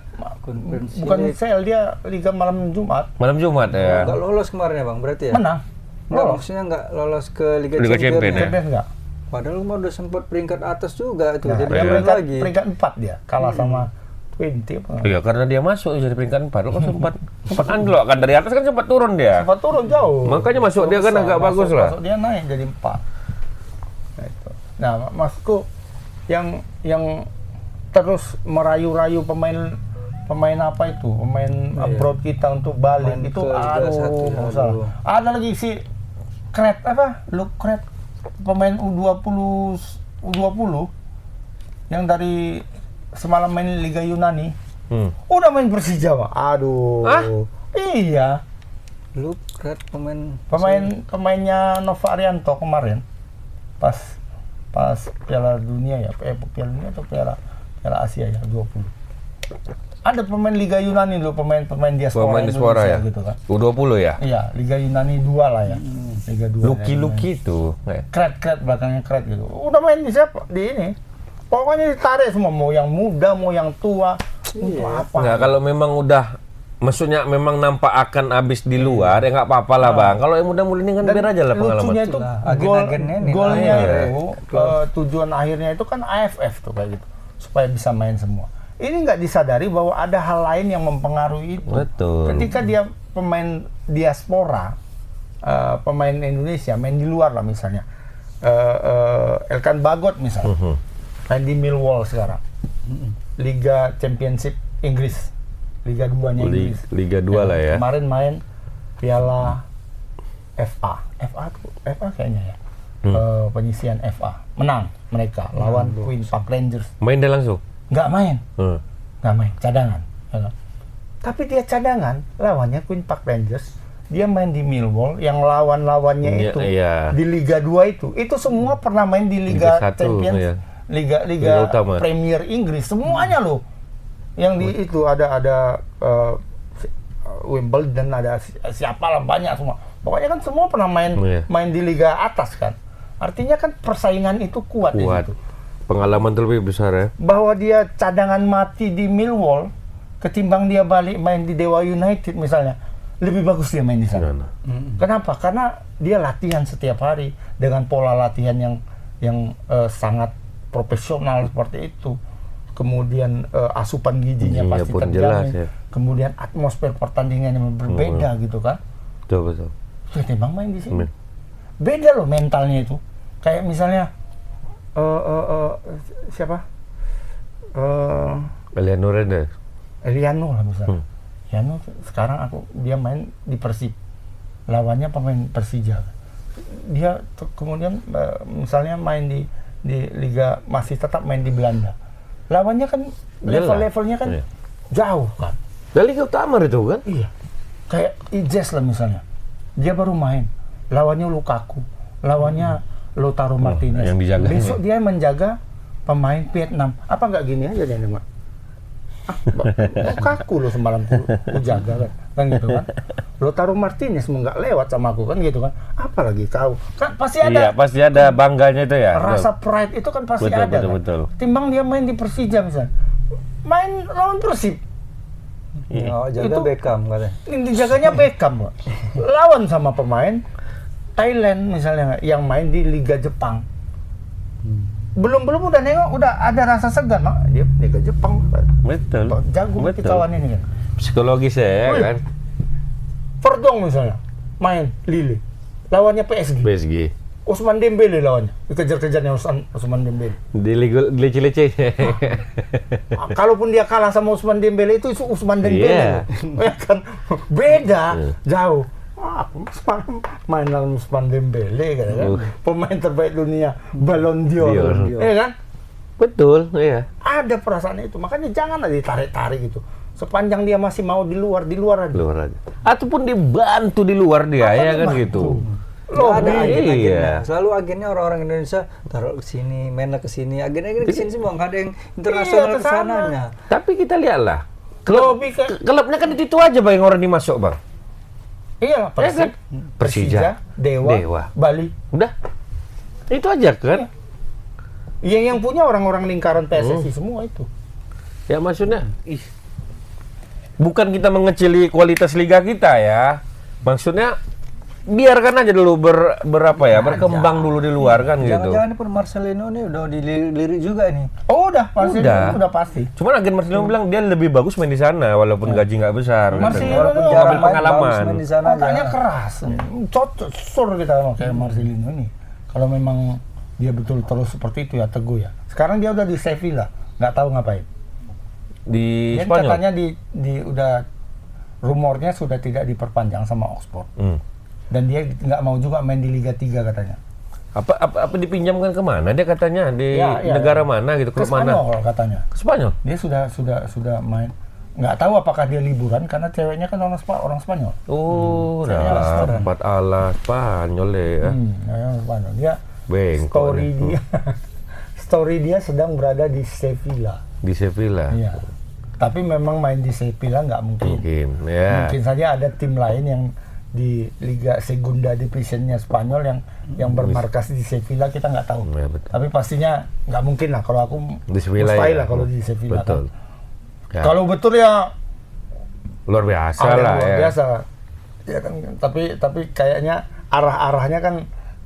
Conference Bukan League. UCL, dia Liga malam Jumat Malam Jumat ya. Nggak lolos kemarin ya Bang, berarti ya? menang. Nggak, maksudnya nggak lolos ke Liga, Liga Champions Champion ya? ya. Champions nggak? Padahal mah udah sempat peringkat atas juga itu, Nah, jadi dia turun lagi. peringkat 4 dia, kalah sama 20 apa. Iya, karena dia masuk jadi peringkat 4. Lo kan sempat anjlok kan dari atas kan sempat turun dia. Sempat turun jauh. Makanya masuk dia kan agak bagus lah. Masuk dia naik jadi 4. Nah, itu. Nah, maksudku yang terus merayu-rayu pemain apa itu? Pemain abroad kita untuk balik Main itu ke Liga 1, nggak usah. aduh. Ada lagi si Kret Luke Kret, pemain U20 yang dari semalam main Liga Yunani. Udah main Persija, Pak. Aduh. Hah? Iya. Lu keren Pemainnya Nova Arianto kemarin pas Piala Dunia ya, Piala Dunia atau Piala Asia ya 20. Ada pemain Liga Yunani loh, pemain diaspora Pemain diaspora Indonesia ya. gitu kan. U20 ya. Iya, Liga Yunani 2 lah ya. Liga 2. Luki itu. Kret belakangnya Kret gitu. Udah main di siapa? Di ini. Pokoknya ditarik semua, mau yang muda, mau yang tua. Untuk apa? Nggak, kalau memang udah maksudnya memang nampak akan habis di luar ya nggak apa-apa lah bang. Kalau yang muda-muda ini kan biar aja lah pengalaman. Lucunya itu Itulah, gol, agen-agennya nih. golnya Iya. itu tujuan akhirnya itu kan AFF tuh kayak gitu, supaya bisa main semua. Ini nggak disadari bahwa ada hal lain yang mempengaruhi itu. Betul. Ketika dia pemain diaspora, pemain Indonesia main di luar lah misalnya, Elkan Bagot misalnya, main di Millwall sekarang, Liga Championship Inggris, Liga 2-nya Inggris. Liga 2 lah ya. Kemarin main Piala FA kayaknya ya. Penyisian FA. Menang mereka lawan Queen Park Rangers. Main dia langsung. Nggak main, Hmm. cadangan. Ya kan? Tapi dia cadangan, lawannya Queen Park Rangers. Dia main di Millwall, yang lawan-lawannya Iya, itu iya. di Liga 2 itu semua pernah main di Liga Liga 1, Champions, iya. Liga Liga utama. Premier Inggris, semuanya loh. Yang di itu ada Wimbledon, ada siapa lah, banyak semua. Pokoknya kan semua pernah Iya. main di liga atas kan. Artinya kan persaingan itu kuat di Kuat. situ. Pengalaman tuh lebih besar ya. Bahwa dia cadangan mati di Millwall ketimbang dia balik main di Dewa United misalnya, lebih bagus dia main di sana. Kenapa? Karena dia latihan setiap hari dengan pola latihan yang sangat profesional seperti itu. Kemudian asupan gizinya pasti pun terjamin. jelas, ya. Kemudian atmosfer pertandingan yang berbeda gitu kan. Betul. Ketimbang main di sini. Beda loh mentalnya itu. Kayak misalnya siapa? Eliano Reda. Eliano lah misalnya. Eliano sekarang dia main di Persib. Lawannya pemain Persija. Dia kemudian misalnya main di Liga, masih tetap main di Belanda. Lawannya kan level-levelnya kan jauh kan. Dari Liga Utama itu kan? Iya. Kayak Ijes lah misalnya. Dia baru main. Lawannya Lukaku. Lawannya Lautaro Martinez. Yang dijaga. Besok dia menjaga pemain Vietnam. Apa nggak gini aja dia Mak? Lukaku lo semalam ku jaga kan gitu kan. Lautaro Martinez nggak lewat sama aku kan gitu kan. Apalagi kau kan pasti ada. Iya, pasti ada bangganya itu ya. Rasa pride itu kan pasti betul, ada. Betul. Timbang dia main di Persija misalnya. Main lawan Persib. Oh, jaga Itu- Beckham katanya. Yang dijaganya Beckham, Pak. Lawan sama pemain Thailand misalnya yang main di Liga Jepang. Belum udah nengok, udah ada rasa segan, Mak. Dia Liga Jepang. Betul. Jago berarti kawan ini kan. Psikologis ya Wih. kan. Verdong misalnya main Lille. Lawannya PSG. PSG. Ousmane Dembele lawannya. Dikejar-kejarnya Ousmane Dembele. Di Liga lece-lece. Kalaupun dia kalah sama Ousmane Dembele itu Ousmane Dembele. Iya. Ya kan beda, jauh. Aku main lawan Ousmane Dembele kan. Pemain terbaik dunia, Ballon d'Or. Dior. Iya kan? Betul, iya. Ada perasaan itu. Makanya jangan ada ditarik-tarik gitu. Sepanjang dia masih mau di luar aja. Luar aja. Ataupun dibantu di luar dia Apa ya kan dibantu? gitu. Nggak ada agen-agennya. Iya. Selalu agennya orang-orang Indonesia taruh ke sini, mainnya ke sini, agen-agen ke sini semua, nggak ada yang internasional Iya, ke sananya. Tapi kita lihatlah. Lobby ke Klubnya kan itu aja Bang yang orang dimasuk, Bang. iya, Persib, kan? Persija, Dewa, Bali. Udah. Itu aja kan. Yang punya orang-orang lingkaran PSSI semua itu. Ya maksudnya bukan kita mengecili kualitas liga kita ya. Maksudnya biarkan aja dulu berkembang dulu di luar kan gitu. Jangan-jangan ini pun Marcelino ini udah dilirik juga nih. Oh, udah pasti. Cuman agen Marcelino bilang dia lebih bagus main di sana walaupun gaji nggak besar. Marcelino Walaupun itu jarang ambil main, pengalaman. bagus main di sana Makanya aja. keras. Cocok sur kita pakai Marcelino ini. Kalau memang dia betul terus seperti itu ya teguh ya. Sekarang dia udah di Sevilla, nggak tahu ngapain. Di Dia Spanyol. katanya udah rumornya sudah tidak diperpanjang sama Oxford. Dan dia nggak mau juga main di Liga 3 katanya. Apa dipinjamkan kemana dia katanya di Ya, negara mana gitu, Ke klub mana? Spanyol katanya. Ke Spanyol. Dia sudah main. Nggak tahu apakah dia liburan karena ceweknya kan orang Spanyol. Oh, Saya dapat ala Spanyol ya. Orang Spanyol. Dia Bengkok nih. story dia sedang berada di Sevilla. Di Sevilla. Iya. Tapi memang main di Sevilla nggak mungkin. Mungkin ya. Mungkin saja ada tim lain yang di Liga Segunda Divisionnya Spanyol yang bermarkas di Sevilla, kita nggak tahu. Ya, betul. Tapi pastinya nggak mungkin lah kalau aku Di Sevilla mustahil ya. lah kalau di Sevilla. Betul. Kan. Ya. Kalau betul ya Luar biasa ada lah luar ya. biasa. Ya kan, tapi kayaknya arahnya kan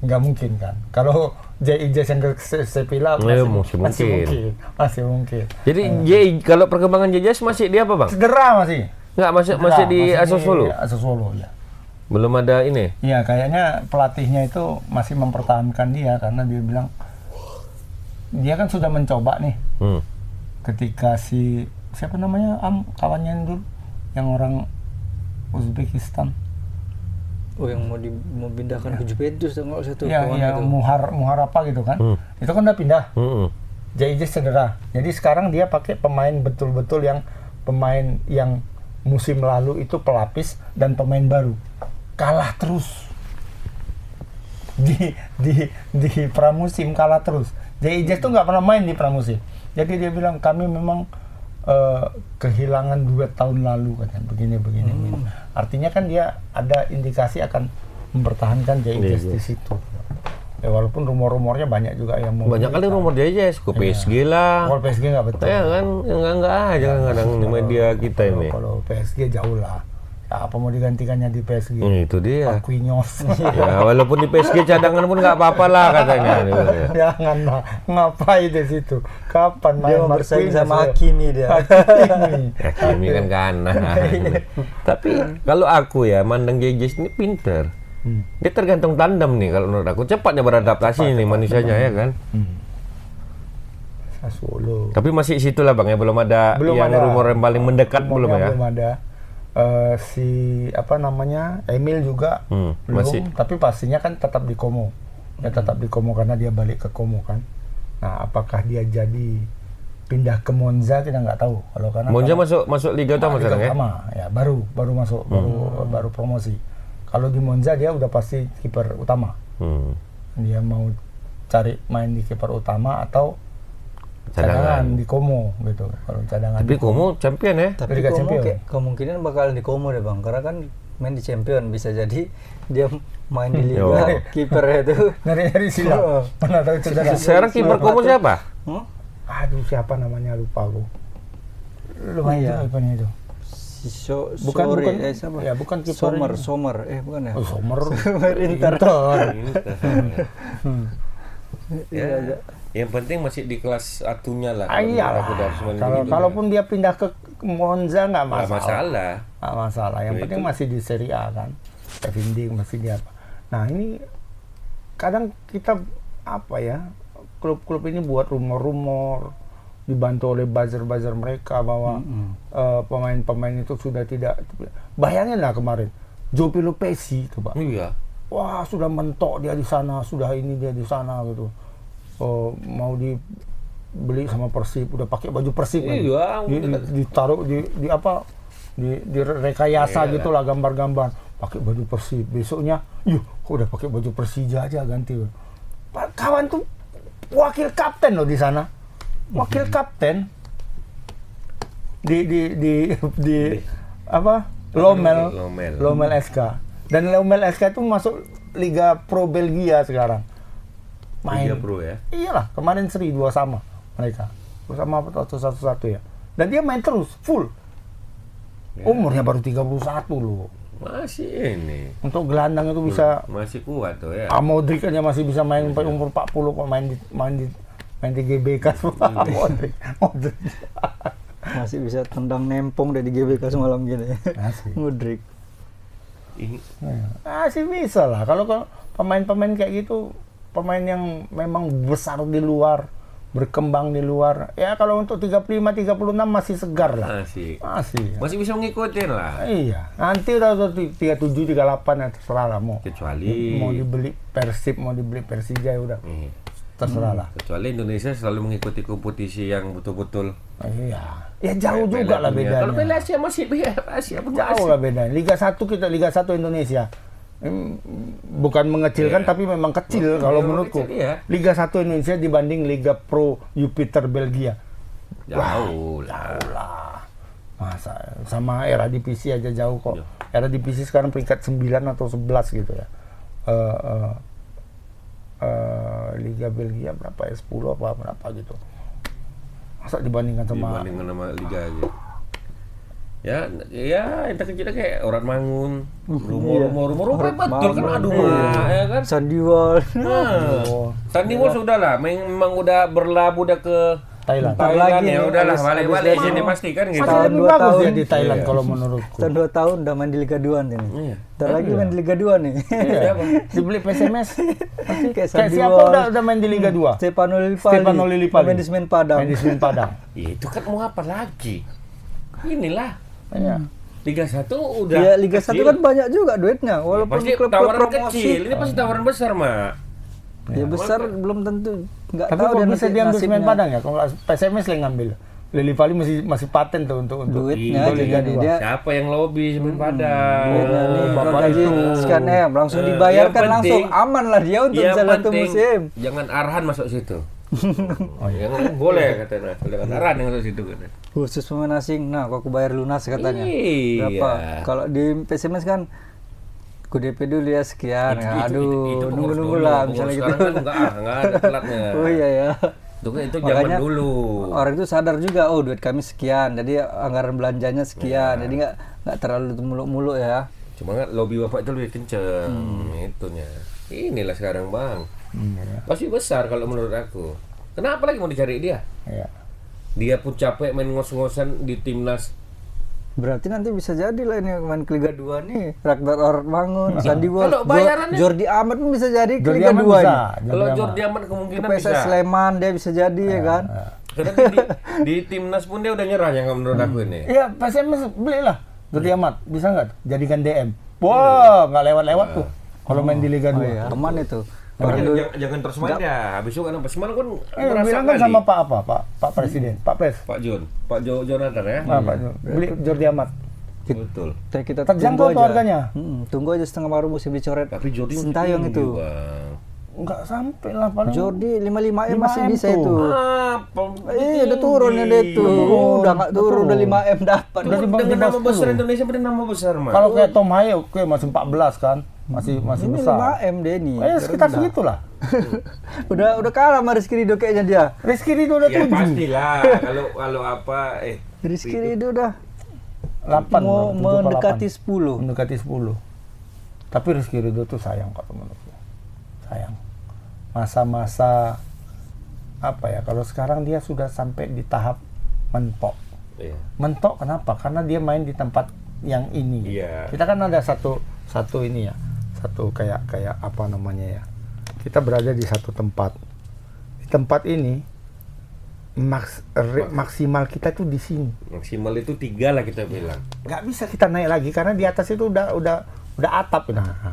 nggak mungkin kan. Kalau J.I.J. yang ke Sevilla Ya, masih mungkin. Jadi kalau perkembangan Jejas masih di apa bang? Cedera masih. Nggak masih di Sassuolo. Sassuolo ya. Belum ada ini. Iya, kayaknya pelatihnya itu masih mempertahankan dia karena dia bilang dia kan sudah mencoba nih. Ketika siapa namanya kawannya yang dulu yang orang Uzbekistan. Oh, yang mau pindahkan ke Juventus nggak usah tuh. Iya, kawan itu. Muhar apa gitu kan. Itu kan udah pindah. J.I.J. cedera. Jadi sekarang dia pakai pemain betul-betul yang pemain yang musim lalu itu pelapis dan pemain baru. Kalah terus. Di pramusim kalah terus. J.I.J. tuh nggak pernah main di pramusim. Jadi dia bilang kami memang kehilangan 2 tahun lalu katanya begini. Artinya kan dia ada indikasi akan mempertahankan J.I.J. di situ. Ya walaupun rumor-rumornya banyak juga yang mau. Banyak kali rumor Jejes ke PSG lah. Kalau PSG nggak betul. Ya kan, enggak aja kadang di media kita ini. Kalau PSG jauh lah. Apa mau digantikannya di PSG? Itu dia. Marquinhos. Ya, walaupun di PSG cadangan pun nggak apa-apa lah katanya. Jangan lah, ngapain di situ? Kapan main Dia mau bersaing Marquinhos, sama ya? Hakimi dia. Hakimi. Hakimi kan kanan. Tapi kalau aku ya mandang Jejes ini pinter. Dia tergantung tandem nih kalau menurut aku. Cepatnya beradaptasi nih manusianya ya kan. Sassuolo. Tapi masih situlah Bang ya, belum ada Belum yang ada. rumor yang paling mendekat belum Rumornya ya. Belum ada. Si apa namanya Emil juga belum. masih. Tapi pastinya kan tetap di Como. Ya tetap di Como karena dia balik ke Como kan. Nah, apakah dia jadi pindah ke Monza kita nggak tahu. Kalau Monza masuk Liga Utama Liga sekarang ya. Utama, ya baru masuk, baru promosi. Kalau di Monza dia udah pasti kiper utama. Dia mau cari main di kiper utama atau cadangan di Como gitu. Kalau cadangan. Tapi Como champion ya. Tapi Liga Como Champion. kemungkinan bakal di Como deh Bang, karena kan main di Champion, bisa jadi dia main di Yo. Liga kiper itu. Nyari silau. Mana tahu cedera. Sekarang kiper Como siapa? Aduh, siapa namanya lupa aku. Lumayan Iya. juga kipernya itu. Bukan, siapa? ya, bukan kiper ini. Sommer, bukan ya? Oh, Sommer. Inter. Ya. Yang penting masih di kelas satunya lah. Iya. Kalaupun dia pindah ke Monza nggak masalah. Nggak masalah. Yang penting masih di Serie A kan. Kevin Ding masih di apa. Nah ini kadang kita apa ya, klub-klub ini buat rumor-rumor, dibantu oleh buzzer-buzzer mereka bahwa pemain-pemain itu sudah tidak. Bayangin lah kemarin Joe Pelopessi itu Pak. Iya. Wah sudah mentok dia di sana, sudah ini dia di sana gitu. Mau dibeli sama Persib, udah pakai baju Persib kan. Iya. Ditaruh di apa? Di rekayasa gitulah gambar-gambar. Pakai baju Persib. Besoknya, kok udah pakai baju Persija aja ganti. Kawan tuh wakil kapten loh di sana. Wakil kapten di apa? Lommel SK. Dan Lommel SK itu masuk Liga Pro Belgia sekarang. Main. Liga Pro ya. Iyalah, kemarin seri 2 sama mereka. Bersama atau 1-1 ya. Dan dia main terus full. Umurnya baru 31 loh. Masih ini. Untuk gelandang itu bisa Masih kuat tuh ya. Modric aja masih bisa main sampai umur 40 kok main di GBK semua. Modric. Masih bisa tendang nempong dari GBK semalam gini. Masih. Modric. Masih bisa lah. Kalau pemain-pemain kayak gitu, pemain yang memang besar di luar, berkembang di luar. Ya kalau untuk 35 36 masih segar lah. Masih bisa ngikutin lah. Iya. Nanti udah 37 38 ya terserah lah mau. Kecuali Mau dibeli Persib, mau dibeli Persija ya udah. Terserah lah. Kecuali Indonesia selalu mengikuti kompetisi yang betul-betul. Iya. Ya jauh juga lah bedanya. Kalau Piala Asia masih jauh lah bedanya. Liga 1 Liga 1 Indonesia. Bukan mengecilkan tapi memang kecil kalau menurutku. Liga 1 Indonesia dibanding Liga Pro Jupiter Belgia. Jauh lah. Masa sama era divisi aja jauh kok. Era divisi sekarang peringkat 9 atau 11 gitu ya. Liga Belgia berapa ya? 10 apa berapa gitu. Masa dibandingkan sama Liga aja. Ya kita kecil kayak orang Mangun, rumor betul kan aduh ya kan. Sandiwal. Sandiwal sudah lah, memang udah berlabuh udah ke Thailand lagi ya udahlah balik sini pasti kan gitu. Masih lebih bagus ya di Thailand kalau menurutku. Tahun 2 tahun udah main di Liga 2 nih. Iya. Ntar lagi main di Liga 2 nih. Iya. Dibeli PSMS. Kayak siapa udah main di Liga 2? Stefano Lillipali. Main di Semen Padang. Ya itu kan mau apa lagi? Inilah. Iya. Liga 1 udah. Iya, Liga 1 kan banyak juga duitnya, walaupun pasti klub tawaran promosi. kecil, ini pasti tawaran besar, Mak. Ya besar belum tentu. Nggak Tapi tahu kok dia bisa diambil nasibnya. Semen Padang ya? Kalau nggak PSMS yang ngambil. Lillipali masih paten tuh untuk Duitnya untuk Liga jadi 2. dia. Siapa yang lobby Semen Padang? Bapak gaji itu. sekian langsung dibayarkan yang langsung, penting- aman lah dia untuk Yang jalan satu penting, musim. Jangan Arhan masuk situ. Jangan boleh katanya. Jangan Arhan yang masuk situ katanya. Khusus pemain asing, nah kok aku bayar lunas katanya. Iya. Berapa? Kalau di PSMS kan Ku DP dulu ya sekian. Aduh, pengurus nunggu-nunggu dulu. lah Pengurus misalnya gitu. sekarang kan enggak ada telatnya. Oh iya ya. Itu zaman Makanya dulu. orang itu sadar juga, oh duit kami sekian, jadi anggaran belanjanya sekian, jadi nggak terlalu muluk-muluk ya. Cuma kan lobby bapak itu lebih kenceng, itunya. Inilah sekarang bang. Pasti besar kalau menurut aku. Kenapa lagi mau dicari dia? Iya. Dia pun capek main ngos-ngosan di timnas. Berarti nanti bisa jadi lah ini main ke Liga 2 nih, Ragnar Orbangun, Sandy Walsh, Kalau bayarannya- Jordi Amat pun bisa jadi ke Jordi Liga Amat 2 bisa. nih. Kalau Jordi Jordi Amat. Amat Ke kemungkinan PSS bisa. Sleman dia bisa jadi ya kan. Karena di timnas pun dia udah nyerah yang menurut aku ini. Iya, PSMS belilah Jordi Amat, bisa nggak jadikan DM? Wah, nggak lewat-lewat tuh. Kalau main di Liga 2. Oh iya, aman itu. Jangan terus main ya. Habis itu kan semalam kan Bilang kan sama Pak Presiden, Pak Pres. Pak Jonathan ya. Pak beli Jordi Amat. Betul. Kita Terjangkau tuh harganya. Tunggu aja setengah baru musim dicoret. Tapi Jordi Sintayong itu. Nggak sampai lah paling. Jordi 55M masih 5M bisa tuh. itu. Apa? Udah turun ya dia itu. Udah nggak turun, udah 5M dapat. Udah Dengan dibagi nama 10. besar Indonesia pada nama besar mah. Kalau kayak Tom Haye oke masih 14 kan. Masih Ini besar. 5M dia nih. Sekitar segitulah. Udah kalah sama Rizky Ridho kayaknya dia. Rizky Ridho udah Ya 7. pastilah. Kalau apa Rizky Ridho udah 8 mau mendekati 10. Mendekati 10. Tapi Rizky Ridho tuh sayang kok menurutku. Sayang. Masa-masa apa ya? Kalau sekarang dia sudah sampai di tahap mentok. Iya. Mentok kenapa? Karena dia main di tempat yang ini. Iya. Kita kan ada satu ini ya. Satu kayak apa namanya ya? Kita berada di satu tempat. Di tempat ini maksimal kita tuh di sini. Maksimal itu 3 lah kita bilang. Nggak bisa kita naik lagi karena di atas itu udah atap. Nah,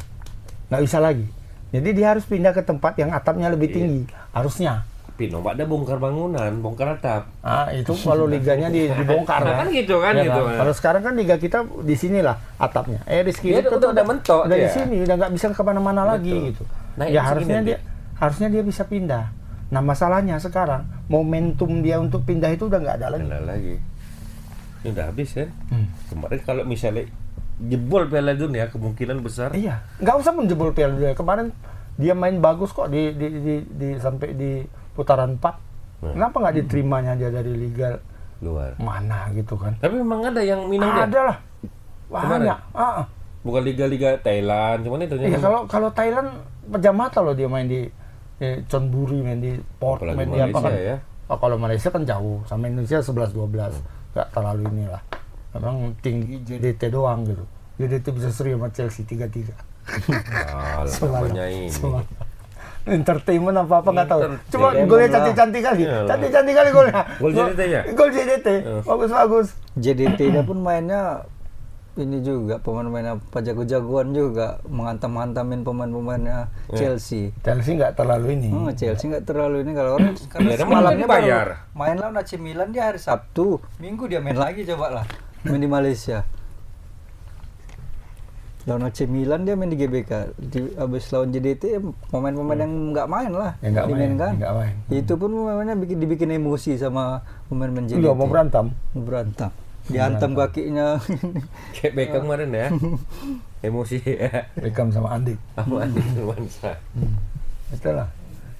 nggak bisa lagi. Jadi dia harus pindah ke tempat yang atapnya lebih tinggi. Harusnya. Pino, Pak, ada bongkar bangunan, bongkar atap. Itu kalau liganya dibongkar Nah, kan gitu kan, Ya gitu kan? kan. Kalau sekarang kan liga kita di sinilah atapnya. Rizky Dia itu udah mentok udah di dia. sini, udah nggak bisa kemana-mana lagi Betul. gitu. Naik Ya di sini nanti. harusnya dia bisa pindah. Nah masalahnya sekarang momentum dia untuk pindah itu udah nggak ada lagi. Ada lagi. Ini udah habis kan? Kemarin kalau misalnya jebol Piala Dunia kemungkinan besar. Iya, nggak usah menjebol Piala Dunia. Kemarin dia main bagus kok di sampai di putaran 4. Kenapa nggak diterimanya dia dari liga Luar. mana gitu kan? Tapi memang ada yang minang dia. Ada lah, banyak. Bukan liga-liga Thailand, cuman itu. Iya, kalau Thailand pejam mata loh dia main di Chonburi, main di Port, Apalagi main di apa Malaysia kan? ya. Kalau Malaysia kan jauh, sama Indonesia 11-12, nggak terlalu inilah. Memang tinggi JDT doang gitu. JDT bisa seri sama Chelsea 3-3. Namanya ini. Entertainment apa nggak tahu. Cuma Entertainment golnya lah. cantik-cantik kali, Iyalah. cantik-cantik kali golnya. Gol JDT ya? Gol JDT, bagus-bagus. JDT-nya pun mainnya ini juga pemain-pemainnya jago-jagoan juga, menghantam-hantamin pemain-pemainnya Chelsea. Chelsea nggak terlalu ini. Chelsea nggak terlalu ini kalau orang karena Ya, semalamnya namanya dibayar. baru main lawan AC Milan dia hari Sabtu, Minggu dia main lagi coba lah main di Malaysia. Lawan AC Milan dia main di GBK. Habis lawan JDT pemain-pemain yang nggak main lah. Ya, nggak main, dimainkan. nggak main. Itu pun pemainnya dibikin emosi sama pemain-pemain JDT. Iya, mau berantem. Berantem. Dihantam kakinya. Kayak Beckham kemarin ya. Emosi ya. Beckham sama Andi. Apa Andi Firmansyah. Itulah.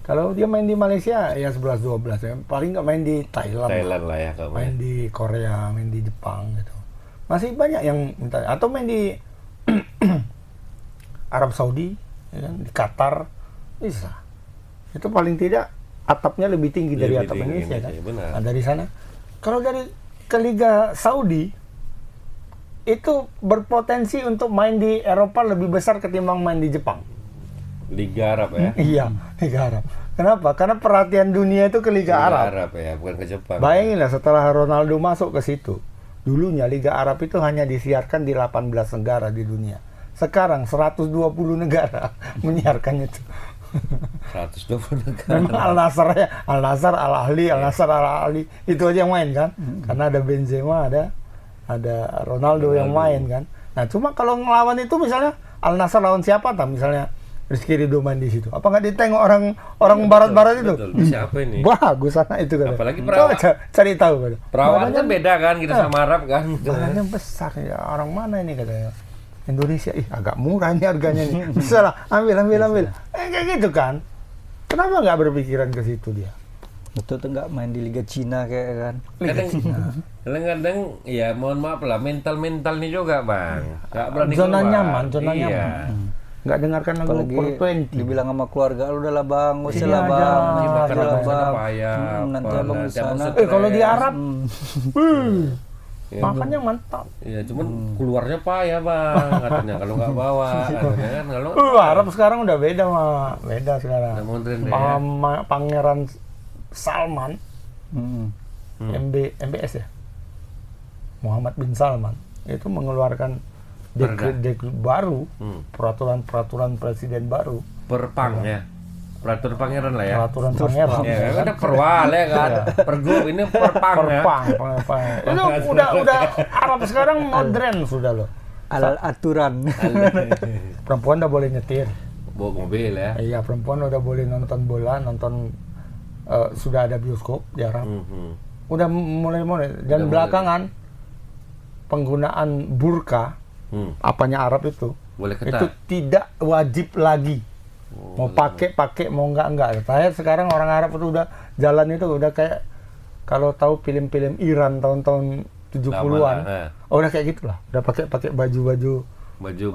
Kalau dia main di Malaysia ya 11-12 ya. Paling nggak main di Thailand. Thailand lah ya kalau Main di Korea, main di Jepang gitu. Masih banyak yang minta atau main di Arab Saudi, ya kan? Di Qatar bisa. Itu paling tidak atapnya lebih tinggi dari Lebih atap tinggi, Indonesia kan. iya, benar. Nah, dari sana. Kalau dari ke Liga Saudi itu berpotensi untuk main di Eropa lebih besar ketimbang main di Jepang. Liga Arab ya. Iya, Liga Arab. Kenapa? Karena perhatian dunia itu ke Liga Arab. ya, bukan ke Jepang. Bayanginlah setelah Ronaldo masuk ke situ. Dulunya Liga Arab itu hanya disiarkan di 18 negara di dunia. Sekarang 120 negara menyiarkan itu. 120 negara. Memang Al Nassr, Al Ahly, Al Nassr, Al Ahly itu aja yang main kan? Karena ada Benzema, ada Ronaldo yang main kan. Nah, cuma kalau ngelawan itu misalnya Al Nassr lawan siapa tak misalnya Rizky Ridho main di situ. Apa nggak ditengok orang barat-barat itu? Betul. Siapa ini? Bagus anak itu kan. Apalagi Coba cari tahu kan. Perawan kan beda kan kita sama Arab kan. Badannya besar ya. Orang mana ini katanya? Indonesia, agak murah nih harganya nih. Bisa lah, ambil. Kayak gitu kan. Kenapa nggak berpikiran ke situ dia? Betul tuh nggak main di Liga Cina kayak kan. Kadang-kadang ya mohon maaf lah, mental nih juga bang. Nggak berani Zona keluar. nyaman. Iya. Nggak dengarkan lagu Apalagi 420. dibilang sama keluarga, udahlah bang, usah Iya, lah bang, jangan. nanti Makan lah abang sana bang. payah. Nanti apa, abang di nanti abang sana. stres. Kalau di Arab, Ya, makannya mantap. Iya, cuman keluarnya payah bang, katanya kalau nggak bawa, katanya kan kalau. Arab sekarang udah beda sekarang. Udah modern deh ya. Pangeran Salman, Hmm. MBS ya, Muhammad bin Salman itu mengeluarkan dekret baru, peraturan presiden baru, Perpang ya. Peraturan pangeran lah ya. peraturan pangeran. Ya, kan ada perwal ya kan. Pergub ini perpang ya. Perpang. Itu udah Arab sekarang modern sudah loh. Aturan. Perempuan udah boleh nyetir. Bawa mobil ya. Iya, perempuan udah boleh nonton bola, sudah ada bioskop di Arab. Udah mulai dan Udah belakangan penggunaan burka, apanya Arab itu Boleh itu ketat. tidak wajib lagi. Mau pakai mau enggak. Saya sekarang orang Arab itu udah jalan itu udah kayak kalau tahu film-film Iran tahun-tahun 70-an. Udah kayak gitulah. Udah pakai baju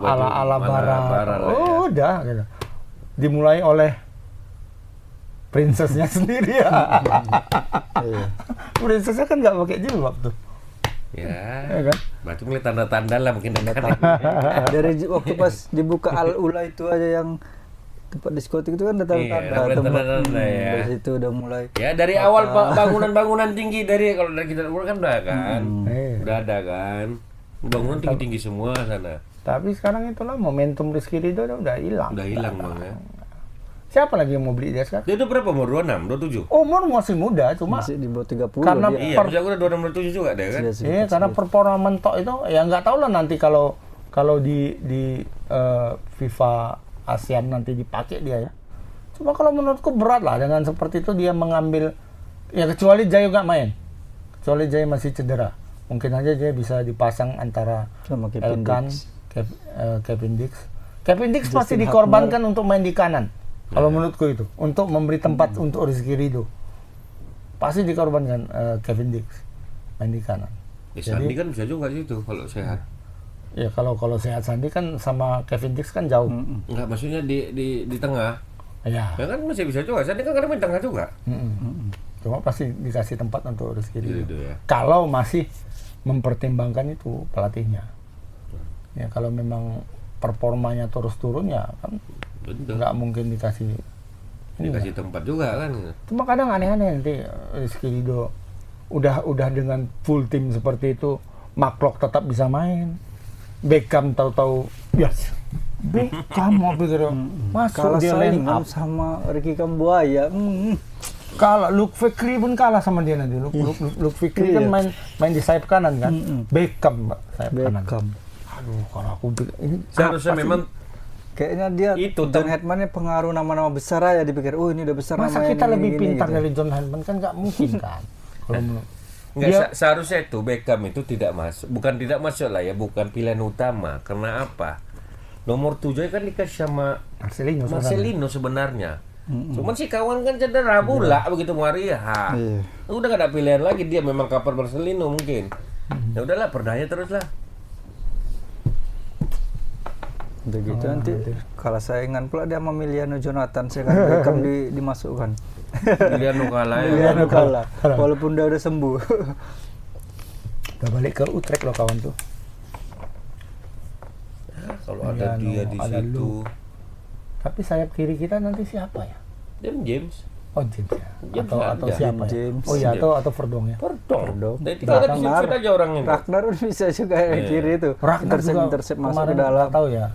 ala barat. Oh, udah gitu. Dimulai oleh princessnya sendiri ya. Princessnya kan nggak pakai jilbab tuh. Ya. Ya kan? Berarti mulai tanda-tanda lah mungkin dekat. Dari waktu pas dibuka Al-Ula itu aja yang tempat diskotik itu kan udah Iya, tanda-tanda. udah tanda-tanda ya. Dari situ udah mulai. Ya dari awal bangunan-bangunan tinggi kalau dari kita kan udah kan. Udah ada kan. Bangunan tinggi-tinggi semua sana. Tapi sekarang itulah momentum Rizky Ridho udah hilang. Udah hilang bang ya. Siapa lagi yang mau beli dia sekarang? Dia udah berapa umur? 26, 27? Umur masih muda, cuma Masih di bawah 30 Karena dia. Iya, maksudnya aku udah 26, 27 juga deh kan. iya, karena performa mentok itu ya nggak tahu lah nanti kalau di FIFA ASEAN nanti dipakai dia ya. Cuma kalau menurutku berat lah dengan seperti itu dia mengambil, ya kecuali Jayo nggak main, kecuali Jayo masih cedera, mungkin aja dia bisa dipasang antara Sama Kevin Elkan, Dix. Kevin Dix. Kevin Dix pasti dikorbankan untuk main di kanan. Kalau menurutku itu untuk memberi tempat untuk Rizky Ridho pasti dikorbankan Kevin Dix main di kanan. Sandi kan bisa juga situ kalau sehat. Ya kalau sehat Sandi kan sama Kevin Dix kan jauh. Enggak, maksudnya di tengah. Ya. Ya kan masih bisa juga. Sandi kan kadang main tengah juga. Cuma pasti dikasih tempat untuk Rizky Ridho. Gitu ya. Kalau masih mempertimbangkan itu pelatihnya. Ya kalau memang performanya terus turun ya kan Betul. nggak mungkin dikasih. Dikasih tempat juga kan. Cuma kadang aneh-aneh nanti Rizky Ridho udah dengan full tim seperti itu, Maklok tetap bisa main. Beckham tahu-tahu yes. Beckham mau pikir masuk Kalah dia line saingan up. sama Ricky Kambuaya. Kalah Luke Fikri pun kalah sama dia nanti. Luke Fikri kan main di sayap kanan kan. Beckham Mbak, sayap kanan. Beckham. Aduh, kalau aku pikir ini Seharusnya apa sih? memang Kayaknya dia Itu John Hetman pengaruh nama-nama besar aja dipikir, oh ini udah besar masa namanya kita ini, lebih ini, pintar gitu. dari John Henman kan nggak mungkin kan. Kalau menurut seharusnya itu Beckham itu tidak masuk. Bukan tidak masuk lah ya, bukan pilihan utama. Karena apa? Nomor 7 kan dikasih sama Marcelino sebenarnya. Cuman si kawan kan cedera pula begitu Maria. Iya. Udah gak ada pilihan lagi, dia memang kaper Marcelino mungkin. Ya udahlah, berdaya terus lah. Udah gitu nanti kalah saingan pula dia sama Miliano Jonathan, saya kan Beckham dimasukkan. Miliano kalah ya. Miliano kalah, walaupun dia udah sembuh. Udah balik ke Utrecht loh kawan tuh. Kalau ada dia di ada situ. lu. Tapi sayap kiri kita nanti siapa ya? James. Oh James ya. James Atau ada. siapa? Ya? James. Oh ya atau Verdong ya. Perdong. Jadi tinggal ada di situ aja orang ini. Ragnar bisa juga yang kiri itu. Ragnar juga Intercept masuk ke kemarin dalam. nggak tahu ya.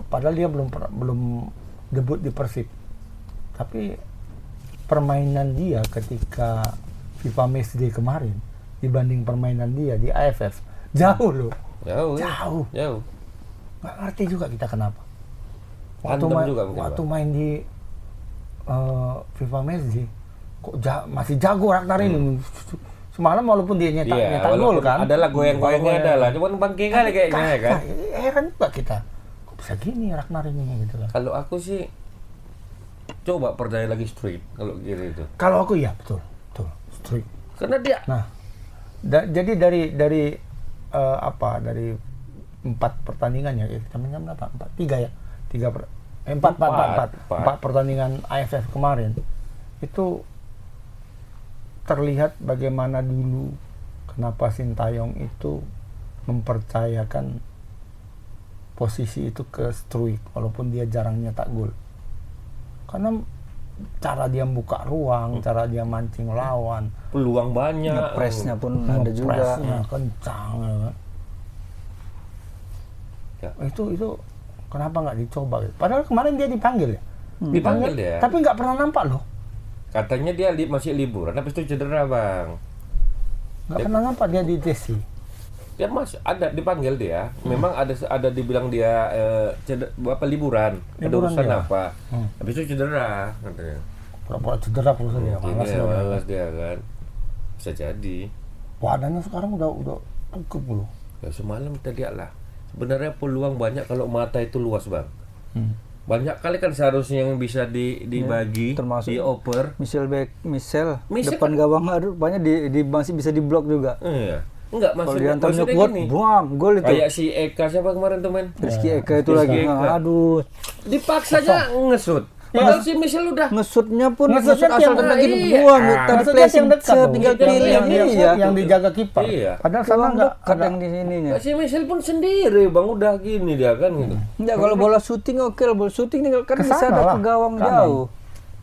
Padahal dia belum debut di Persib. Tapi permainan dia ketika FIFA Matchday kemarin dibanding permainan dia di AFF jauh loh. Jauh. Nggak ngerti juga kita kenapa. Tandem juga mungkin, waktu Pak. main di FIFA Matchday kok masih jago Ragnar ini. Semalam walaupun dia nyetak Iya, gol walaupun kan. adalah goyang-goyangnya adalah, cuman bangke kali kayaknya ya kan. Heran juga kita. Kok bisa gini Ragnar ini gitu lah. Kalau aku sih coba percaya lagi Struijk kalau kira itu. Kalau aku ya betul Struijk. Karena dia Nah, jadi dari dari 4 pertandingan ya kita menang berapa? 3 ya. 4 pertandingan AFF kemarin itu terlihat bagaimana dulu kenapa Sintayong itu mempercayakan posisi itu ke Struijk walaupun dia jarang nyetak gol. Karena cara dia buka ruang, cara dia mancing lawan, peluang banyak. Ngepresnya pun ada juga. ngepresnya kencang ya kan. Ya. Itu kenapa nggak dicoba gitu? Padahal kemarin dia dipanggil ya. Dipanggil dia. Tapi nggak pernah nampak loh. Katanya dia masih liburan, habis itu cedera bang. Nggak pernah nampak dia di Desi. Dia masih ada dipanggil dia. Memang ada dibilang dia liburan. Ada Liburan urusan dia. apa? Habis itu cedera katanya. Pura-pura cedera pula dia. Malas Ini dia. malas dia kan. Bisa jadi. Badannya sekarang udah tegap loh. Ya semalam kita lihat lah. Sebenarnya peluang banyak kalau mata itu luas bang. Banyak kali kan seharusnya yang bisa dibagi, termasuk dioper. Michel Michel depan gawang aduh banyak masih bisa diblok juga. Iya. Enggak Kalau maksudnya diantar maksudnya nyekuat, gini. buang gol itu. Kayak si Eka siapa kemarin tuh men? Rizky Eka itu Rizky lagi. Eka. Aduh, Dipaksa aja ngesut. Padahal si Michel udah ngesutnya pun Ngesutnya ngesut asal yang- tendang gini iya. buang. Ah. Tadi Maksudnya placing yang dekat loh. tinggal Itu pilih yang iya. yang dijaga kiper. Iya. Padahal sana Ruang nggak dekat ada. yang di sininya. si Michel pun sendiri bang udah gini dia kan gitu. Enggak, kalau bola syuting oke lah, bola syuting nih kan bisa Kesana ada lah, ke gawang kanan. jauh.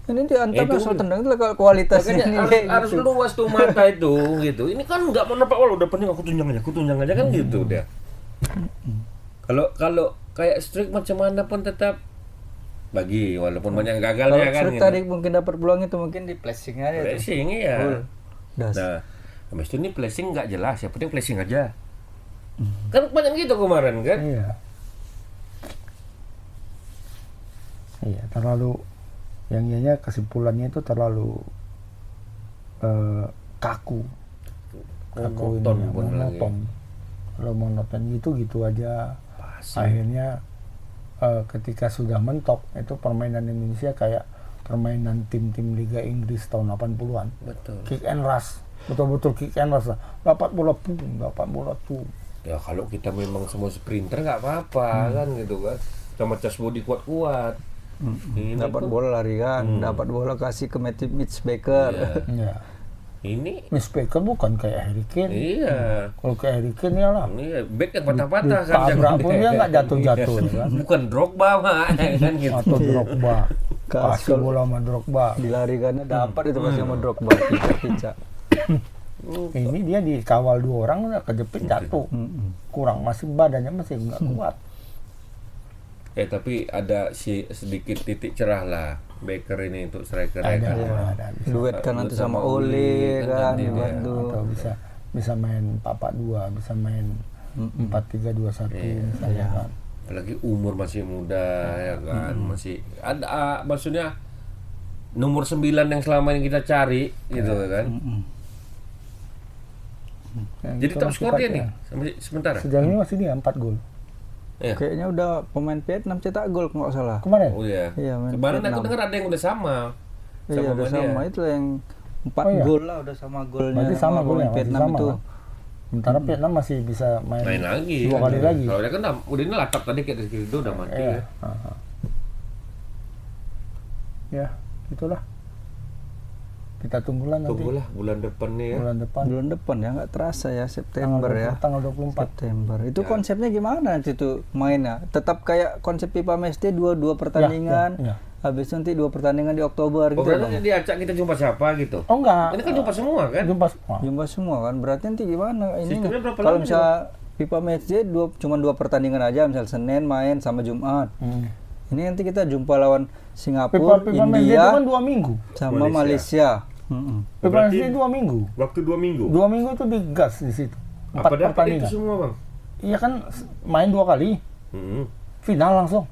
Ini diantar Itu- asal tendang itu lah kalau kualitasnya Makanya ini harus, kayak harus gitu. luas tuh mata itu gitu. Ini kan nggak mau nampak udah penting aku tunjang aja kan gitu dia. Kalau kayak Struijk macam mana pun tetap bagi walaupun banyak Kalau gagalnya kan. Struijk tadi mungkin dapat peluang itu mungkin di placing aja tuh. Flashing iya. Das. Nah, habis itu ini flashing nggak jelas, yang penting flashing aja. Kan banyak gitu kemarin kan. Iya. Iya, terlalu yang ianya kesimpulannya itu terlalu kaku. Monoton ininya, pun lagi. monoton. Kalau monoton gitu aja. Pasif. Akhirnya ketika sudah mentok itu permainan Indonesia kayak permainan tim-tim Liga Inggris tahun 80-an. Betul. Kick and rush. Betul-betul kick and rush lah. Dapat bola tuh. Ya kalau kita memang semua sprinter nggak apa-apa kan gitu kan. Sama cas body kuat-kuat. Ini Dapat tuh- bola lari kan, dapat bola kasih ke Mitch Baker. Iya. Ini Miss Baker bukan kayak Harry Kane. iya. Kalau kayak Harry Kane ya lah. Ini back yang patah-patah kan. Tabrak pun dia nggak jatuh-jatuh kan. Bukan Drogba mah kan gitu. Atau Drogba. Kasih Kasih. bola sama Drogba. Dilarikannya dapat itu pasti sama Drogba, picak-picak. Ini dia dikawal 2 orang udah kejepit jatuh. Kurang masih badannya masih nggak kuat. Tapi ada sedikit titik cerah lah Baker ini untuk striker ya kan. Ada. Duet kan nanti Sama sama Ole kan nanti dia. dibantu. Atau bisa main 4-4-2, bisa main 4-3-2-1 misalnya kan. Apalagi umur masih muda ya kan, masih ada maksudnya nomor 9 yang selama ini kita cari gitu kan. Yang Jadi itu top lah skor dia sifatnya. nih sampai sementara. Sejauh ini masih dia 4 gol. Iya. Kayaknya udah pemain Vietnam cetak gol kalau nggak salah. Kemarin? Oh iya. Iya, main Kemarin aku Vietnam. dengar ada yang udah sama. Iya udah dia. sama itu yang 4 Oh, iya. gol lah udah sama golnya. Berarti sama pemain golnya, masih Vietnam sama itu. kan? Sementara Vietnam masih bisa main lagi. 2 kali lagi. Kalau dia kan udah ini latap tadi kayak Rizky Ridho udah mati Iya. ya. Aha. Ya, itulah. Kita tunggulah nanti Tunggulah bulan depan nih ya. bulan depan. Bulan depan ya nggak terasa ya September ya. Tanggal 24. September. Ya. Itu konsepnya gimana nanti tuh mainnya? Tetap kayak konsep Pipa Matchday 2 pertandingan. ya. Habis nanti 2 pertandingan di Oktober Oh, gitu. berarti diacak kita jumpa siapa gitu. Oh enggak. Ini kan jumpa semua kan? Jumpa semua. Jumpa semua kan. Berarti nanti gimana ini? Sistemnya berapa Kalau lama misalnya Pipa Matchday cuma 2 pertandingan aja, misal Senin main sama Jumat. Ini nanti kita jumpa lawan Singapura, Pipa Matchday itu India, kan 2 minggu. sama Malaysia. Pipa Berarti- Matchday 2 minggu. Waktu 2 minggu. 2 minggu itu digas di situ. 4 Apa dapat itu pertandingan. semua bang? Iya kan main 2 kali, final langsung.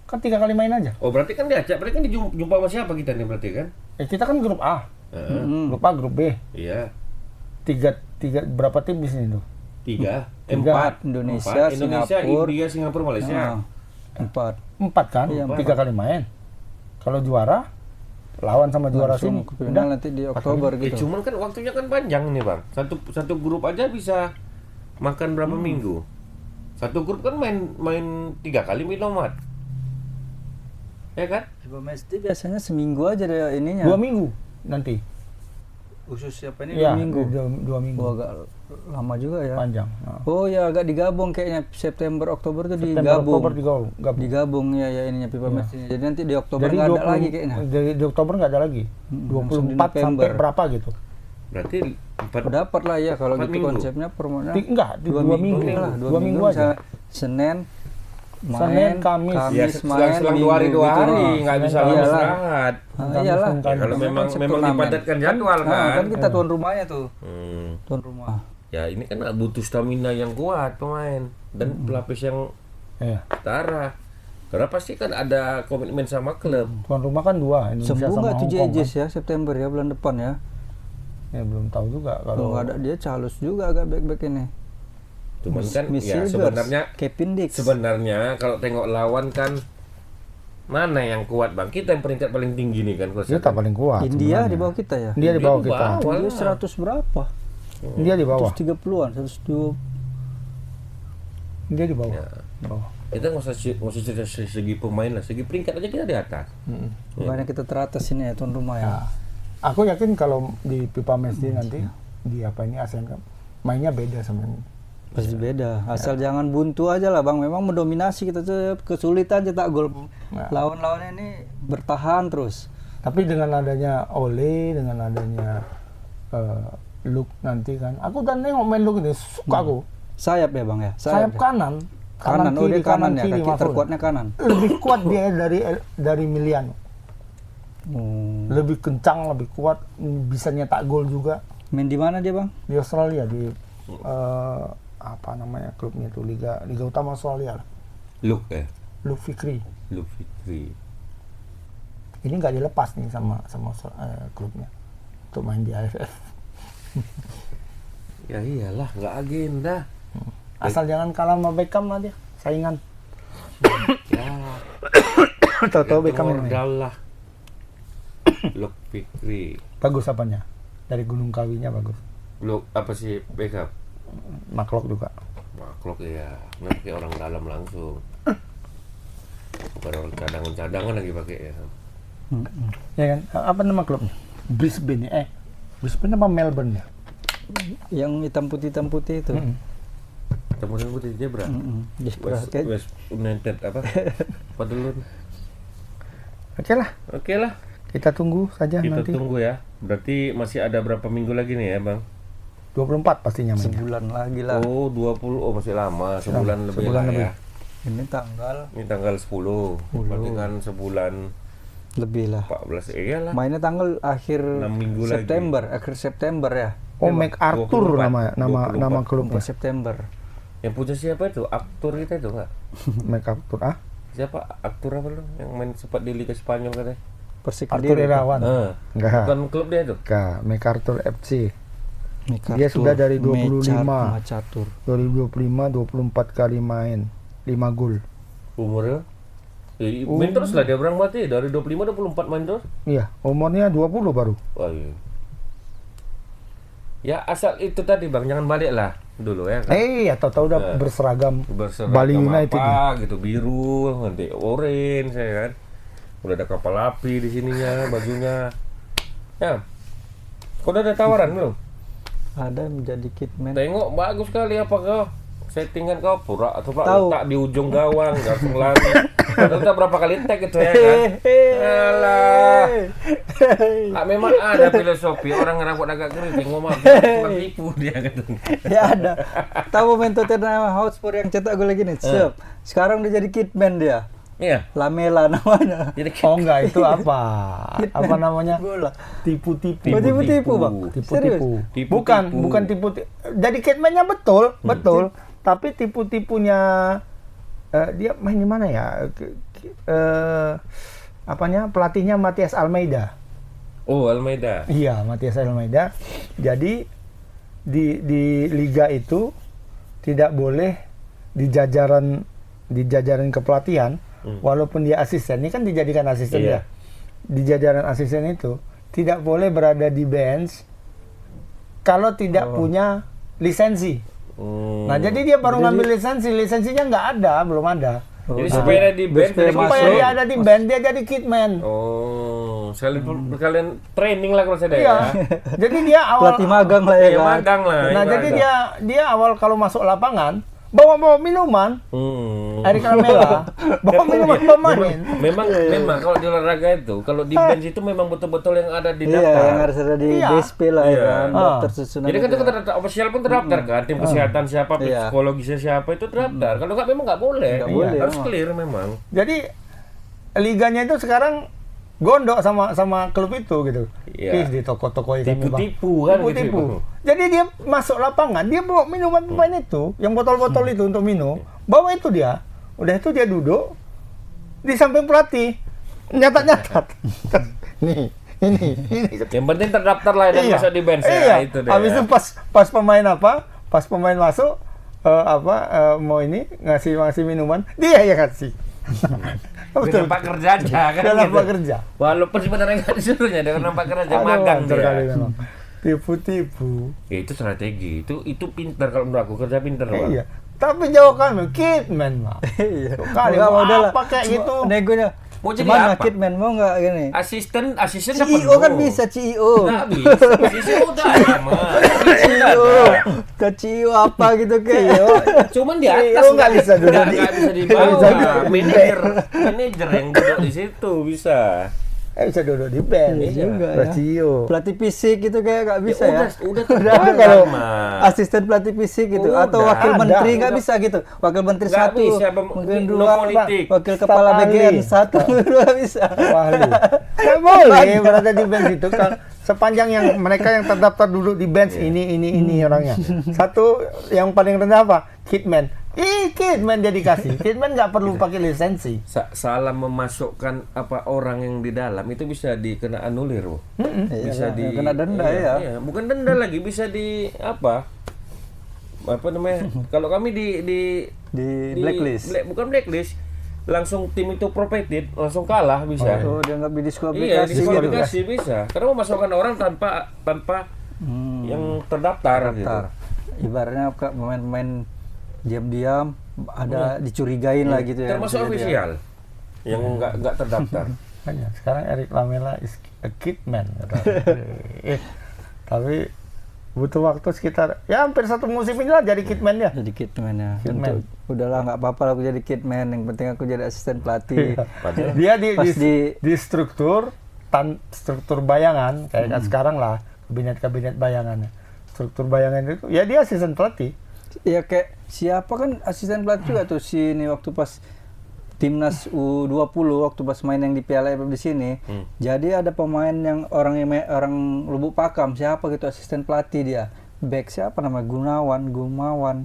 Kan 3 kali main aja. Oh berarti kan diacak, berarti kan jumpa sama siapa kita nih berarti kan? Kita kan grup A, Heeh. grup A, grup B. Iya. tiga berapa tim di sini tuh? Empat. Indonesia, Singapura, India, Singapura, Malaysia. 4 kan? Iya, 3 kali main. Kalau juara lawan sama juara langsung sini. ke final nanti di Oktober gitu. Cuman kan waktunya kan panjang nih bang. Satu grup aja bisa makan berapa minggu? Satu grup kan main 3 kali minum ya kan? Domestik biasanya seminggu aja deh ininya. 2 minggu nanti. Khusus siapa ini Iya, 2 minggu. 2 minggu. Oh, agak lama juga ya. Panjang. Nah. Oh ya agak digabung kayaknya September Oktober tuh September, digabung. Oktober digabung. Digabung ya ininya FIFA Match ini. Jadi nanti di Oktober Jadi nggak ada lagi kayaknya. Di Oktober nggak ada lagi. langsung di 24 sampai November. berapa gitu. Berarti 4 Dapat lah ya kalau 4 gitu minggu. konsepnya permohonan. Enggak, 2 minggu lah, 2 2 minggu minggu aja. misalnya Senin main, Senin, Kamis. Ya selang 2 hari 2 hari nggak bisa Iyalah. istirahat. Iyalah. Ya, kalau memang konsep memang turnamen. dipadatkan jadwal kan. Kan kita tuan rumahnya tuh. Hmm. Tuan rumah. Ya ini kan butuh stamina yang kuat pemain dan pelapis yang Iya. setara. Karena pasti kan ada komitmen sama klub. Tuan rumah kan 2, Indonesia Sembuh sama nggak tuh Hong Kong. JJs ya September ya bulan depan ya. Ya belum tahu juga Kalau kalau nggak ada dia Calus juga agak back ini. Cuman kan Miss ya Silvers, sebenarnya Kevin Dix. kalau tengok lawan kan mana yang kuat bang? Kita yang peringkat paling tinggi nih kan. dia tak paling kuat. India sebenarnya. di bawah kita ya. Dia di bawah kita. bawah. Dia 100 berapa? Dia di bawah. 130-an, 120. Dia di bawah. Ya. Bawah. Kita nggak usah cerita dari segi pemain lah, segi peringkat aja kita di atas. Makanya kita teratas ini ya tuan rumah ya. Nah, aku yakin kalau di FIFA Match nanti di apa ini ASEAN Cup mainnya beda sama ini. Pasti beda. Asal jangan buntu aja lah bang. Memang mendominasi kita tuh kesulitan cetak gol. Nah. Lawan-lawannya ini bertahan terus. Tapi dengan adanya Ole, dengan adanya Luke nanti kan, aku dan nengok main Luke ini suka aku. Sayap ya bang ya. Sayap kanan, Kanan, oh dia kanan ya. Kaki maksudnya. terkuatnya kanan. Lebih kuat dia dari Miliano. Lebih kencang, lebih kuat, bisa nyetak gol juga. Main di mana dia bang? Di Australia di apa namanya klubnya itu Liga Utama Australia lah. Luke Luke Fikri. Ini nggak dilepas nih sama klubnya untuk main di AFF. Ya iyalah, nggak agenda. Asal jangan kalah sama Beckham lah dia, saingan. Ya. Tahu-tahu Beckham ini. Modal lah. Luke Fikri. Bagus apanya? Dari Gunung Kawinya bagus. Luke apa sih backup? Maklok juga. Maklok ya, nggak pakai orang dalam langsung. Bukan orang cadangan lagi pakai ya. Ya kan? Apa nama klubnya? Brisbane ya? Brisbane apa Melbourne ya? Yang hitam putih itu. Kemudian putih zebra. West United apa? Apa dulu? Oke lah. Kita tunggu saja Kita nanti. tunggu ya. Berarti masih ada berapa minggu lagi nih ya bang? 24 pastinya mainnya. Sebulan lagi lah. Oh 20, masih lama, sebulan lebih sebulan lah lebih. ya. Ini tanggal Ini tanggal 10, berarti kan sebulan lebih lah. 14, iyalah. Mainnya tanggal akhir 6 minggu lagi. akhir September ya. Oh, MacArthur 24. nama klubnya. September. Yang punya siapa itu? Aktor kita itu nggak? MacArthur Siapa? Aktor apa lu? Yang main sempat di Liga Spanyol katanya? Persik Arthur Kediri. Irawan. Enggak. Bukan klub dia itu? Enggak, MacArthur FC. MacArthur, Dia sudah dari 25. Macatur. 2025 24 kali main, 5 gol. Umurnya? Main terus lah dia berang mati dari 25 24 main terus. Iya, umurnya 20 baru. Wah, iya. Ya asal itu tadi bang, jangan balik lah dulu ya kan. Tahu-tahu udah berseragam Berseragam Bali United apa gitu, biru, nanti orange ya kan. Udah ada kapal api di sininya, bajunya. Ya. Kau udah ada tawaran belum? Ada menjadi kitman. Tengok bagus sekali apa kau? Settingan kau pura atau Tahu. letak di ujung gawang, langsung lari. Padahal berapa kali tag itu ya kan? Alah. Memang ada filosofi orang ngerambut agak keriting ngomong cuma tipu dia gitu. Ya ada. Tahu pemain Tottenham Hotspur yang cetak gol lagi nih. Sekarang udah jadi kitman dia. Iya. Lamela namanya. Jadi Oh enggak, itu apa? Apa namanya? Bola. Tipu-tipu. Oh, tipu-tipu, Bang. Tipu-tipu. Tipu-tipu. Bukan tipu-tipu. Jadi Catman-nya betul. Tapi tipu-tipunya dia main di mana ya? Apanya? Pelatihnya Matias Almeida. Oh, Almeida. Iya, Matias Almeida. Jadi di liga itu tidak boleh di jajaran kepelatihan, walaupun dia asisten, ini kan dijadikan asisten Iya. ya. Di jajaran asisten itu tidak boleh berada di bench kalau tidak punya lisensi. Nah, jadi dia baru ngambil lisensinya nggak ada, belum ada. Jadi supaya dia di band, supaya Supaya dia ada di band, dia jadi kitman. Oh, kalian training lah kalau saya Iya. Jadi dia awal Pelatih magang lah ya Iya, kan. magang lah. Nah, ibarat. jadi dia awal kalau masuk lapangan bawa minuman, air karamela, bawa minuman pemain. Memang kalau di olahraga itu, kalau di bench itu memang betul-betul yang ada di Iya, daftar. yang harus ada di Iya. DSP lah ya Iya. kan. Daftar susunan. Jadi kan itu itu terdaftar, official pun terdaftar kan, tim kesehatan siapa, Iya. psikologisnya siapa itu terdaftar. Kalau nggak memang nggak boleh. Nggak boleh, Harus memang. clear memang. Jadi liganya itu sekarang gondok sama klub itu gitu. Iya. Di toko-toko itu Tipu-tipu kan gitu. Tipu-tipu. Jadi dia masuk lapangan, dia bawa minuman pemain itu, yang botol-botol itu untuk minum, bawa itu dia. Udah itu dia duduk di samping pelatih, nyatat-nyatat. Nih, ini. Yang penting terdaftar lah dan masuk di bench Iya. ya, itu deh. Habis itu pas pemain masuk mau ini ngasih minuman, dia yang ngasih. Dengan nampak kerja aja kan. Dia gitu. nampak kerja. Walaupun sebenarnya nggak disuruhnya, dengan nampak kerja Aduh, magang hancur dia. kali memang. Tipu-tipu. Ya, itu strategi, itu pintar kalau menurut aku, kerja pintar Bang. Iya. Tapi jauh kan, kitman mah. Iya. Kali Nggak, mau udah lah. apa kayak Cuma gitu. Negonya. Mau jadi Mana apa? kitman mau nggak gini? Asisten CEO kan bisa CEO. Nggak bisa. CEO udah ada mah. CEO. Ke CEO apa gitu kayak. Cuman di atas CEO nggak bisa duduk di- nggak bisa di nggak bisa bawah. duduk di Manajer yang duduk di situ bisa. Bisa duduk di bench. Iya juga ya. Rasio. Pelatih fisik gitu kayak nggak bisa ya. Udah Udah, terdaftar, kalau Mas. Asisten pelatih fisik gitu Udah, atau wakil ada. menteri nggak Udah. bisa gitu. Wakil menteri Nggak satu, bisa, mungkin no dua, politik. wakil Staf kepala ahli. bagian satu, dua bisa. Wali. Nggak boleh berada di bench itu kan. Sepanjang yang mereka yang terdaftar duduk di bench ini orangnya. Satu yang paling rendah apa? Kitman. Kitman dia dikasih. Kitman nggak perlu pakai lisensi. Salah memasukkan apa orang yang di dalam itu bisa dikena anulir, Bu. Bisa Iya, kena denda ya. Iya, bukan denda lagi, bisa di apa? Apa namanya? Kalau kami di blacklist. Bukan blacklist. Langsung tim itu prohibited, langsung kalah bisa. Oh, dia nggak didiskualifikasi Iya, gitu. diskualifikasi bisa. Karena memasukkan orang tanpa yang terdaftar gitu. Daftar. Ibaratnya pemain-pemain diam-diam ada dicurigain lah gitu ya. Termasuk Bisa jadi ya. official yang nggak terdaftar. Makanya sekarang Eric Lamela is a kitman. Tapi butuh waktu sekitar ya hampir satu musim inilah jadi kitman dia. Jadi kitman ya. Kitman. Udahlah nggak apa-apa lah aku jadi kitman. Yang penting aku jadi asisten pelatih. Padahal Dia Pas di struktur struktur bayangan kayak kan sekarang lah kabinet bayangannya. Struktur bayangan itu ya dia asisten pelatih. Ya kayak siapa kan asisten pelatih juga tuh si ini waktu pas timnas U20 waktu pas main yang di Piala AFF di sini. Jadi ada pemain yang orang Lubuk Pakam siapa gitu asisten pelatih dia. Back siapa namanya Gumawan.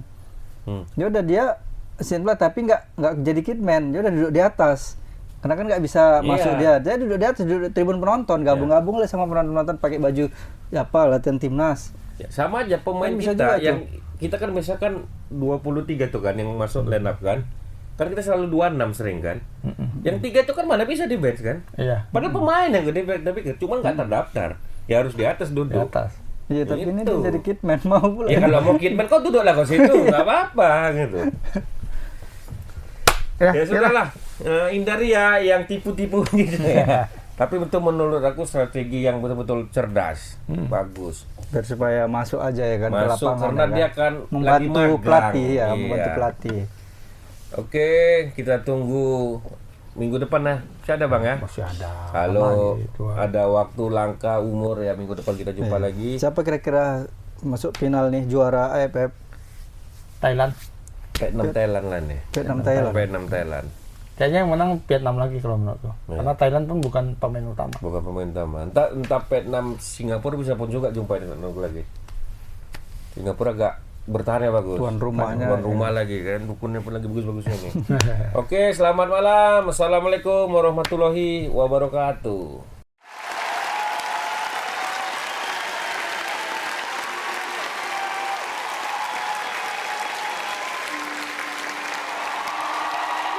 Ya udah dia asisten pelatih tapi nggak jadi kitman. Dia udah duduk di atas. Karena kan nggak bisa masuk dia. Dia duduk di atas duduk tribun penonton, gabung-gabung lah sama penonton pakai baju apa latihan timnas. ya, sama aja pemain Kan bisa kita juga yang kita kan misalkan 23 tuh kan yang masuk line up kan. Kan kita selalu 26 sering kan. Yang 3 itu kan mana bisa di bench kan? Iya. Padahal pemain yang gede tapi cuma nggak terdaftar. Ya harus di atas Di duduk. atas. Iya tapi ini Itu. dia jadi kitman mau pula. Ya kalau mau kitman kau duduklah kau situ, nggak apa-apa gitu. Ya sudahlah, hindari ya yang tipu-tipu gitu ya. Tapi betul menurut aku strategi yang betul-betul cerdas, bagus. Biar supaya masuk aja ya kan ke Masuk lapangan karena ya dia kan. kan lagi membantu magang. pelatih ya, Iya. membantu pelatih. Oke, kita tunggu minggu depan lah. Masih ada Bang ya? Masih ada. Kalau Lama gitu. ada waktu langka umur ya minggu depan kita jumpa lagi. Siapa kira-kira masuk final nih juara AFF? Thailand. Vietnam Thailand lah nih. Vietnam Thailand. Vietnam Thailand. Kayaknya yang menang Vietnam lagi kalau menurutku. Iya. Karena Thailand pun bukan pemain utama. Bukan pemain utama. Entah Vietnam Singapura bisa pun juga jumpa nunggu lagi. Singapura agak bertahan ya bagus. Tuan rumahnya, Tuan rumah lagi kan. Dukunnya pun lagi bagus-bagusnya nih. Oke, selamat malam. Assalamualaikum warahmatullahi wabarakatuh.